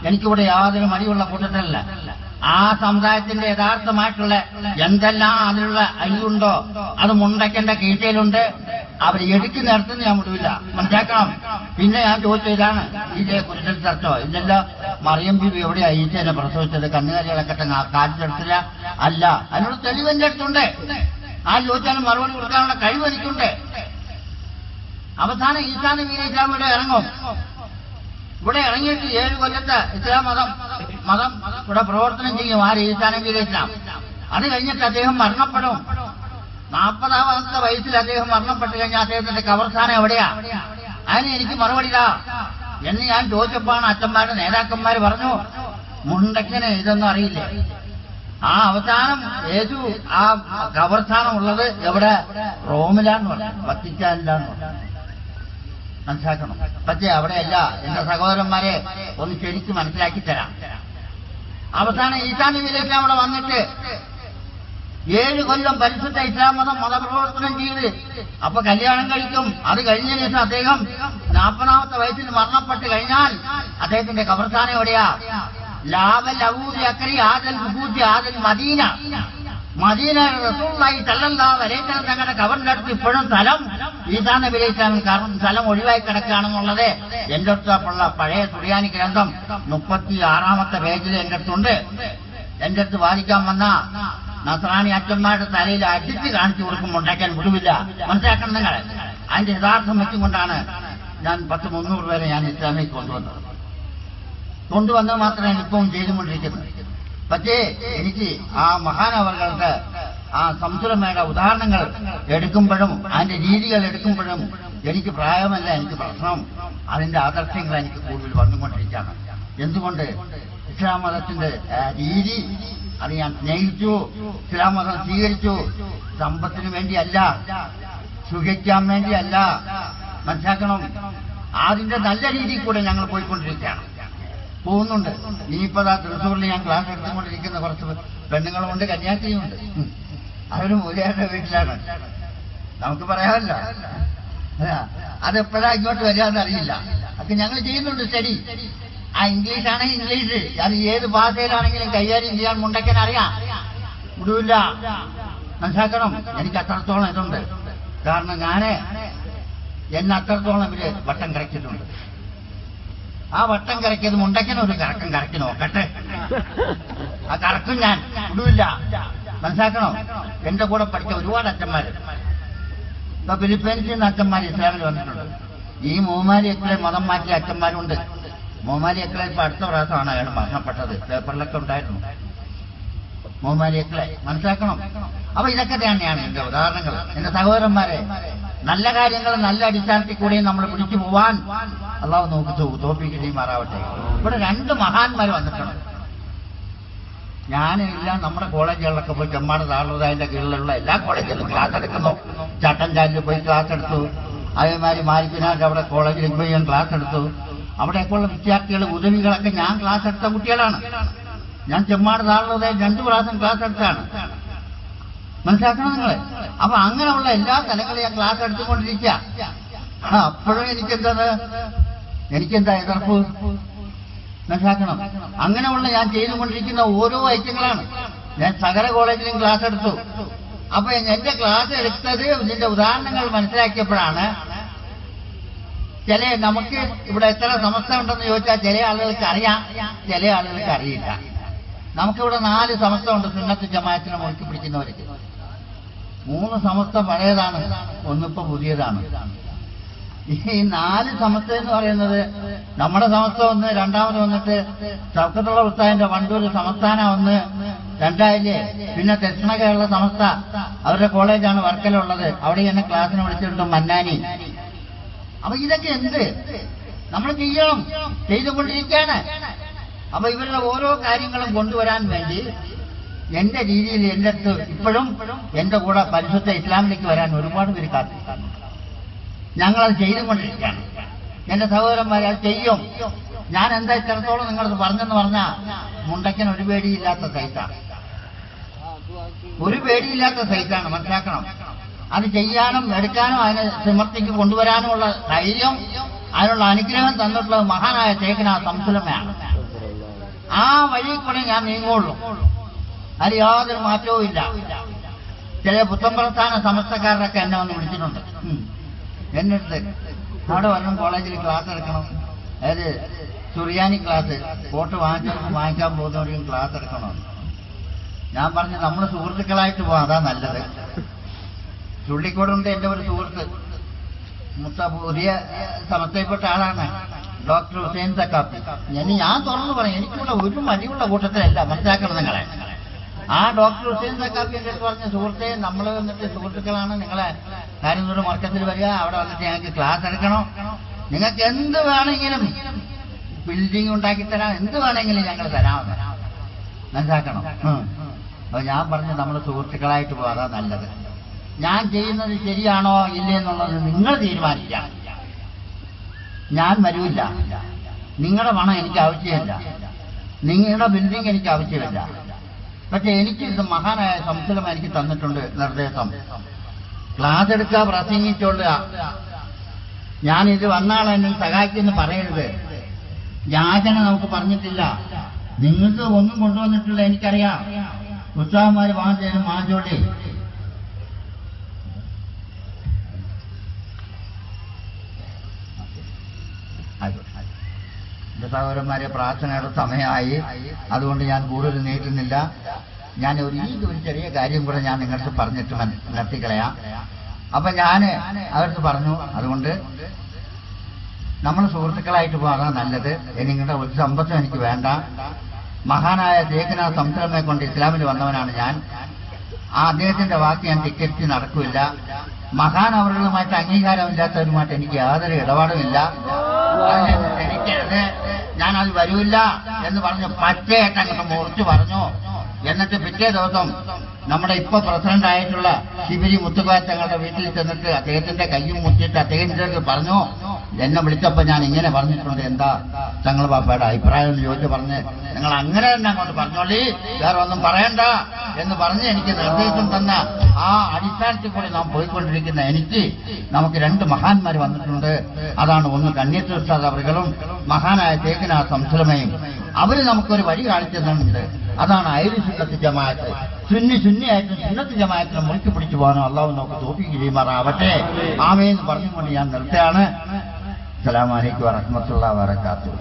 എനിക്കിവിടെ യാതൊരു മടിയുള്ള കൂട്ടത്തിലല്ല. ആ സമുദായത്തിന്റെ യഥാർത്ഥമായിട്ടുള്ള എന്തെല്ലാം അതിലുള്ള അരിവുണ്ടോ അത് മുണ്ടയ്ക്കന്റെ കീഴ്ചയിലുണ്ട്. അവർ എടുക്കി നടത്തുന്ന ഞാൻ വിടില്ല, മനസ്സിലാക്കണം. പിന്നെ ഞാൻ ചോദിച്ചതാണ് ഇതേ കുരിശൽ ചർച്ചോ ഇല്ലല്ലോ, മറിയം ബീബി എവിടെയാ ഈച്ചേനെ പ്രസവിച്ചത്, കന്നുകാലികളൊക്കെ കാലിച്ചെടുത്തില്ല. അല്ല, അതിനുള്ള തെളിവ് എന്റെ അടുത്തുണ്ട്. ആ ചോദിച്ചാലും മറുപടി കൊടുക്കാനുള്ള കഴിവ് എനിക്കുണ്ട്. അവസാനം ഈസാ നബി അലൈഹി ഇസ്ലാം ഇവിടെ ഇറങ്ങും. ഇവിടെ ഇറങ്ങിയിട്ട് 7 കൊല്ലത്തെ ഇസ്ലാം മതം ഇവിടെ പ്രവർത്തനം ചെയ്യും. ആര്? ഈസാ നബി അലൈഹി ഇസ്ലാം. അത് കഴിഞ്ഞിട്ട് അദ്ദേഹം മരണപ്പെടും. 40-ാമത്തെ വയസ്സിൽ അദ്ദേഹം മരണപ്പെട്ടു കഴിഞ്ഞാൽ അദ്ദേഹത്തിന്റെ കബർസ്ഥാനം എവിടെയാ? അതിന് എനിക്ക് മറുപടി ഇതാ എന്ന് ഞാൻ ചോദിച്ചപ്പോഴാണ് അച്ഛന്മാരുടെ നേതാക്കന്മാർ പറഞ്ഞു, മുണ്ടക്കന് ഇതൊന്നും അറിയില്ലേ. ആ അവസാനം യേശു ആ കബർസ്ഥാനം ഉള്ളത് എവിടെ? റോമിലാന്ന് പറഞ്ഞു, വത്തിക്കാനിലാന്ന് പറഞ്ഞു, മനസ്സിലാക്കണം. പക്ഷേ അവിടെയല്ല. എന്റെ സഹോദരന്മാരെ ഒന്ന് ശരിക്കും മനസ്സിലാക്കി തരാം. അവസാനം ഈസാ നബി അലൈഹി ഇസ്ലാം അവിടെ വന്നിട്ട് 7 കൊല്ലം പരിശുദ്ധ ഇസ്ലാം മതപ്രവർത്തനം ചെയ്ത് അപ്പൊ കല്യാണം കഴിക്കും. അത് കഴിഞ്ഞതിന് ശേഷം അദ്ദേഹം 40-ാമത്തെ വയസ്സിൽ മരണപ്പെട്ട് കഴിഞ്ഞാൽ അദ്ദേഹത്തിന്റെ കബർസ്ഥാനം എവിടെയാ? ലാബൽ അബൂദി അക്രി ആദൽ ബുബൂദി ആദൽ മദീന. മദീന റസൂലുള്ളാഹി സ്വല്ലല്ലാഹു അലൈഹി വസല്ലം തങ്ങളുടെ കബറിന്റെ അടുത്ത് ഇപ്പോഴും സ്ഥലം ഈസാ നബി അലൈഹി ഇസ്ലാമിൽ കാരണം സ്ഥലം ഒഴിവായി കിടക്കുകയാണെന്നുള്ളത് എന്റെ അടുത്തുള്ള പഴയ സുറിയാനി ഗ്രന്ഥം 36-ാമത്തെ പേജിൽ എന്റെ അടുത്തുണ്ട്. എന്റെ അടുത്ത് വാദിക്കാൻ വന്ന നസ്രാണി അച്ഛന്മാരുടെ തലയിൽ അടിച്ച് കാണിച്ചു കൊടുക്കുമ്പോൾ ഉണ്ടാക്കാൻ വിടുവില്ല, മനസ്സിലാക്കണം നിങ്ങൾ. അതിന്റെ യഥാർത്ഥം വെച്ചുകൊണ്ടാണ് ഞാൻ 10-300 പേരെ ഞാൻ ഇസ്ലാമിലേക്ക് കൊണ്ടുവന്നത് മാത്രമാണ് ഇപ്പം ചെയ്തുകൊണ്ടിരിക്കുന്നത്. പക്ഷേ എനിക്ക് ആ മഹാനവറുകളുടെ ആ സംസുലമയുടെ ഉദാഹരണങ്ങൾ എടുക്കുമ്പോഴും അതിന്റെ രീതികൾ എടുക്കുമ്പോഴും എനിക്ക് പ്രായമല്ല, എനിക്ക് പ്രശ്നം അതിന്റെ ആദർശങ്ങൾ എനിക്ക് കൂടുതൽ വന്നുകൊണ്ടിരിക്കുകയാണ്. എന്തുകൊണ്ട്? ഇസ്ലാം മതത്തിന്റെ രീതി അത് ഞാൻ സ്നേഹിച്ചു, ഇസ്ലാം മതം സ്വീകരിച്ചു. സമ്പത്തിന് വേണ്ടിയല്ല, സുഖിക്കാൻ വേണ്ടിയല്ല, മനസ്സിലാക്കണം. അതിന്റെ നല്ല രീതിയിൽ കൂടെ ഞങ്ങൾ പോയിക്കൊണ്ടിരിക്കുകയാണ്, പോകുന്നുണ്ട്. ഇനിയിപ്പോ തൃശ്ശൂരിൽ ഞാൻ ക്ലാസ് എടുത്തുകൊണ്ടിരിക്കുന്ന കുറച്ച് പെണ്ണുങ്ങളുമുണ്ട്, കന്യാസ്ത്രീയുമുണ്ട്. അവര് മൂലയുടെ വീട്ടിലാണ്, നമുക്ക് പറയാമല്ലോ. അതെപ്പോഴാ ഇങ്ങോട്ട് വരികയെന്നറിയില്ല. അത് ഞങ്ങൾ ചെയ്യുന്നുണ്ട് സ്റ്റഡി. ആ ഇംഗ്ലീഷാണെങ്കിൽ ഇംഗ്ലീഷ്, അത് ഏത് ഭാഷയിലാണെങ്കിലും കൈകാര്യം ചെയ്യാൻ മുണ്ടയ്ക്കാൻ അറിയാം, വിടൂല്ല, മനസ്സിലാക്കണം. എനിക്ക് അത്രത്തോളം ഇതുണ്ട്. കാരണം എന്നെ അത്രത്തോളം ഇവര് വട്ടം കറക്കിയിട്ടുണ്ട്. ആ വട്ടം കറക്കിയത് മുണ്ടയ്ക്കന് ഒരു കറക്കം കറക്കി നോക്കട്ടെ, ആ കറക്കും ഞാൻ വിടൂല്ല, മനസ്സിലാക്കണം. എന്റെ കൂടെ പഠിച്ച ഒരുപാട് അച്ഛന്മാര്, ഇപ്പൊ ഫിലിപ്പീൻസിൽ നിന്ന് അച്ഛന്മാർ ഇസ്ലാമിൽ വന്നിട്ടുണ്ട്. ഈ മൂമാരി എക്കളെ മതം മാറ്റിയ അച്ഛന്മാരുണ്ട്. മൂമാരി എക്കളെ ഇപ്പൊ അടുത്ത പ്രാവശ്യമാണ് അയാൾ മരണപ്പെട്ടത്, പേപ്പറിലൊക്കെ ഉണ്ടായിരുന്നു മൂമാരി എക്കളെ, മനസ്സിലാക്കണം. അപ്പൊ ഇതൊക്കെ തന്നെയാണ് എന്റെ ഉദാഹരണങ്ങൾ. എന്റെ സഹോദരന്മാരെ, നല്ല കാര്യങ്ങൾ നല്ല അടിസ്ഥാനത്തിൽ കൂടെയും നമ്മൾ പിടിച്ചു പോവാൻ അള്ളാഹു നോക്കി തോപ്പിക്കുകയുമാറാവട്ടെ. ഇവിടെ 2 മഹാന്മാർ വന്നിട്ടുണ്ട്. ഞാനെല്ലാം നമ്മുടെ കോളേജുകളിലൊക്കെ പോയി ചെമ്മാട് താളുതായിന്റെ കീഴിലുള്ള എല്ലാ കോളേജിലും ക്ലാസ് എടുക്കുന്നു. ചട്ടൻചാലിൽ പോയി ക്ലാസ് എടുത്തു. അതേമാതിരി മാരിക്കനാട് അവിടെ കോളേജിൽ പോയി ഞാൻ ക്ലാസ് എടുത്തു. അവിടെയൊക്കെയുള്ള വിദ്യാർത്ഥികൾ ഉദവികളൊക്കെ ഞാൻ ക്ലാസ് എടുത്ത കുട്ടികളാണ്. ഞാൻ ചെമ്മാട് താളുതായി 2 പ്രാവശ്യം ക്ലാസ് എടുത്താണ്, മനസ്സിലാക്കണം നിങ്ങളെ. അപ്പൊ അങ്ങനെയുള്ള എല്ലാ സ്ഥലങ്ങളും ഞാൻ ക്ലാസ് എടുത്തുകൊണ്ടിരിക്കുക. അപ്പോഴും എനിക്കെന്താ എതിർപ്പ്, മനസ്സിലാക്കണം. അങ്ങനെയുള്ള ഞാൻ ചെയ്തുകൊണ്ടിരിക്കുന്ന ഓരോ ഐറ്റങ്ങളാണ്. ഞാൻ സകല കോളേജിലും ക്ലാസ് എടുത്തു. അപ്പൊ എന്റെ ക്ലാസ് എടുത്തത് ഇതിന്റെ ഉദാഹരണങ്ങൾ മനസ്സിലാക്കിയപ്പോഴാണ്. നമുക്ക് ഇവിടെ എത്ര സമസ്ത ഉണ്ടെന്ന് ചോദിച്ചാൽ ചില ആളുകൾക്ക് അറിയാം, ചില ആളുകൾക്ക് അറിയില്ല. നമുക്കിവിടെ 4 സമസ്ത ഉണ്ട് സുന്നത്ത് ജമാഅത്തിനെ മുറുക്കി പിടിക്കുന്നവർക്ക്. 3 സമസ്ത പഴയതാണ്, ഒന്നിപ്പോ പുതിയതാണ്. ഈ 4 സമസ്ത എന്ന് പറയുന്നത് നമ്മുടെ സമസ്ത ഒന്ന്, രണ്ടാമത് വന്നിട്ട് ചൗക്കത്തുള്ള ഉസ്താദിന്റെ വണ്ടൂർ സംസ്ഥാന ഒന്ന്, രണ്ടായില്ലേ. പിന്നെ ദക്ഷിണ കേരള സമസ്ത, അവരുടെ കോളേജാണ് വർക്കലുള്ളത്, അവിടെ എന്നെ ക്ലാസ്സിന് വിളിച്ചിട്ടുണ്ട് മന്നാനി. അപ്പൊ ഇതൊക്കെ എന്ത് നമ്മൾ ചെയ്യണം, ചെയ്തുകൊണ്ടിരിക്കുകയാണ്. അപ്പൊ ഇവരുടെ ഓരോ കാര്യങ്ങളും കൊണ്ടുവരാൻ വേണ്ടി എന്റെ രീതിയിൽ എന്റെ അടുത്ത് ഇപ്പോഴും എന്റെ കൂടെ പരിശുദ്ധ ഇസ്ലാമിലേക്ക് വരാൻ ഒരുപാട് പേര് കാത്തിരിക്കുന്നു. ഞങ്ങളത് ചെയ്തുകൊണ്ടിരിക്കുകയാണ്. എന്റെ സഹോദരന്മാരെ, അത് ചെയ്യും. ഞാൻ എന്താ ഇത്രത്തോളം നിങ്ങളത് പറഞ്ഞെന്ന് പറഞ്ഞാൽ, മുണ്ടയ്ക്കൻ ഒരു പേടിയില്ലാത്ത സൈറ്റാണ്, ഒരു പേടിയില്ലാത്ത സൈറ്റാണ്, മനസ്സിലാക്കണം. അത് ചെയ്യാനും എടുക്കാനും അതിനെ സമർത്ഥിക്ക് കൊണ്ടുവരാനുമുള്ള ധൈര്യം, അതിനുള്ള അനുഗ്രഹം തന്നിട്ടുള്ളത് മഹാനായ ശൈഖുനാ സംസുലമയാണ്. ആ വഴി കൂടെ ഞാൻ നീങ്ങുള്ളൂ, അതിൽ യാതൊരു മാറ്റവും ഇല്ല. ചില പുത്തംപ്രസ്ഥാന സമസ്തക്കാരനൊക്കെ എന്നെ വന്ന് വിളിച്ചിട്ടുണ്ട്. എന്നിട്ട് അവിടെ വരണം കോളേജിൽ ക്ലാസ് എടുക്കണം, അതായത് സുറിയാനി ക്ലാസ്, വോട്ട് വാങ്ങിക്കാൻ പോകുന്നവരെയും ക്ലാസ് എടുക്കണം. ഞാൻ പറഞ്ഞു നമ്മൾ സുഹൃത്തുക്കളായിട്ട് പോകാം, അതാ നല്ലത്. ചുള്ളിക്കോടുണ്ട് എന്റെ ഒരു സുഹൃത്ത്, പുതിയ സമസ്തയിൽപ്പെട്ട ആളാണ്, ഡോക്ടർ ഹുസൈൻ സക്കാഫി. ഞാൻ തുറന്നു പറയും, എനിക്കിവിടെ ഒരു മടിയുള്ള കൂട്ടത്തിലല്ല, മനസ്സിലാക്കണം നിങ്ങളെ. ആ ഡോക്ടർ ഹുസൈൻ സക്കാഫി എൻ്റെ അടുത്ത് പറഞ്ഞ, സുഹൃത്തെ നമ്മൾ വന്നിട്ട് സുഹൃത്തുക്കളാണ്, നിങ്ങളെ കാര്യങ്ങളുടെ മർക്കത്തിൽ വരിക, അവിടെ വന്നിട്ട് ഞങ്ങൾക്ക് ക്ലാസ് എടുക്കണം, നിങ്ങൾക്ക് എന്ത് വേണമെങ്കിലും ബിൽഡിംഗ് ഉണ്ടാക്കി തരാം, എന്ത് വേണമെങ്കിലും ഞങ്ങൾ തരാമെന്ന്, മനസ്സിലാക്കണം. അപ്പൊ ഞാൻ പറഞ്ഞു നമ്മൾ സുഹൃത്തുക്കളായിട്ട് പോകാതാ നല്ലത്. ഞാൻ ചെയ്യുന്നത് ശരിയാണോ ഇല്ലെന്നുള്ളത് നിങ്ങൾ തീരുമാനിക്കാം. ഞാൻ വരൂല്ല, നിങ്ങളുടെ പണം എനിക്ക് ആവശ്യമില്ല, നിങ്ങളുടെ ബിൽഡിംഗ് എനിക്ക് ആവശ്യമില്ല. പക്ഷെ എനിക്ക് ഇത് മഹാനായ സംസുലം എനിക്ക് തന്നിട്ടുണ്ട് നിർദ്ദേശം, ക്ലാസ് എടുക്കുക, പ്രസംഗിച്ചോളുക. ഞാനിത് വന്നാളെന്നെ സഹായിക്കുമെന്ന് പറയരുത്. യാചന നമുക്ക് പറഞ്ഞിട്ടില്ല, നിങ്ങൾക്ക് ഒന്നും കൊണ്ടുവന്നിട്ടില്ല, എനിക്കറിയാം. ഉത്സാഹന്മാർ വാങ്ങിച്ചതിനും വാങ്ങിച്ചോളി. എന്റെ സഹോദരന്മാരെ, പ്രാർത്ഥനയുടെ സമയമായി, അതുകൊണ്ട് ഞാൻ കൂടുതൽ നീട്ടുന്നില്ല. ഞാൻ ഒരു ചെറിയ കാര്യം കൂടെ ഞാൻ നിങ്ങൾക്ക് പറഞ്ഞിട്ട് നിർത്തിക്കളയാം. അപ്പൊ ഞാൻ അവർക്ക് പറഞ്ഞു, അതുകൊണ്ട് നമ്മൾ സുഹൃത്തുക്കളായിട്ട് പോകാൻ നല്ലത്. നിങ്ങളുടെ ഒരു സമ്പത്തും എനിക്ക് വേണ്ട. മഹാനായ ദേഖന സംസലമെ കൊണ്ട് ഇസ്ലാമിൽ വന്നവനാണ് ഞാൻ. അദ്ദേഹത്തിന്റെ വാക്ക് ഞാൻ ധിക്കരിച്ച് നടക്കില്ല. മഹാൻ അവர்களுമായിട്ട് അംഗീകാരമില്ലാത്തവരുമായിട്ട് എനിക്ക് യാതൊരു ഇടപാടുമില്ല. ക്ഷണിക്കരുത്, ഞാനത് വരൂല്ല എന്ന് പറഞ്ഞ് പച്ചയായിട്ട് അങ്ങോട്ട് മുറിച്ചു പറഞ്ഞു. എന്നിട്ട് പിറ്റേ ദിവസം നമ്മുടെ ഇപ്പൊ പ്രസിഡന്റ് ആയിട്ടുള്ള ശിബിരി മുത്തുകോയ തങ്ങളുടെ വീട്ടിൽ ചെന്നിട്ട് അദ്ദേഹത്തിന്റെ കയ്യും മുറ്റിയിട്ട് അദ്ദേഹത്തിലേക്ക് പറഞ്ഞു, എന്നെ വിളിച്ചപ്പോ ഞാൻ ഇങ്ങനെ പറഞ്ഞിട്ടുണ്ട്, എന്താ തങ്ങൾ പാപ്പയുടെ അഭിപ്രായം എന്ന് ചോദിച്ചു പറഞ്ഞ് നിങ്ങൾ അങ്ങനെ തന്നെ അങ്ങോട്ട് പറഞ്ഞോളി, വേറെ ഒന്നും പറയണ്ട എന്ന് പറഞ്ഞ് എനിക്ക് നിർദ്ദേശം തന്ന ആ അടിസ്ഥാനത്തിൽ കൂടി നാം പോയിക്കൊണ്ടിരിക്കുന്ന എനിക്ക് നമുക്ക് രണ്ട് മഹാന്മാർ വന്നിട്ടുണ്ട്. അതാണ് ഒന്ന് കണ്ണിയത്ത് ഉസ്താദ് അവറുകളും മഹാനായ തേക്കിന സംസലമയും. അവര് നമുക്കൊരു വഴി കാണിച്ചു തന്നിട്ടുണ്ട്. അതാണ് അയലി സുന്നത്ത് ജമാഅത്ത്. സുന്നിയായിട്ടും സുന്നത്ത് ജമാഅത്തിനെ മുറുക്കി പിടിച്ചു പോകാനോ അള്ളാഹു നമുക്ക് തോഫീക്ക് ചെയ്യുമാറാവട്ടെ. ആമേൻ പറഞ്ഞുകൊണ്ട് ഞാൻ നിർത്തുകയാണ്. അസ്സലാമു അലൈക്കും വറഹ്മത്തുള്ളാഹി വബറകാതുഹു.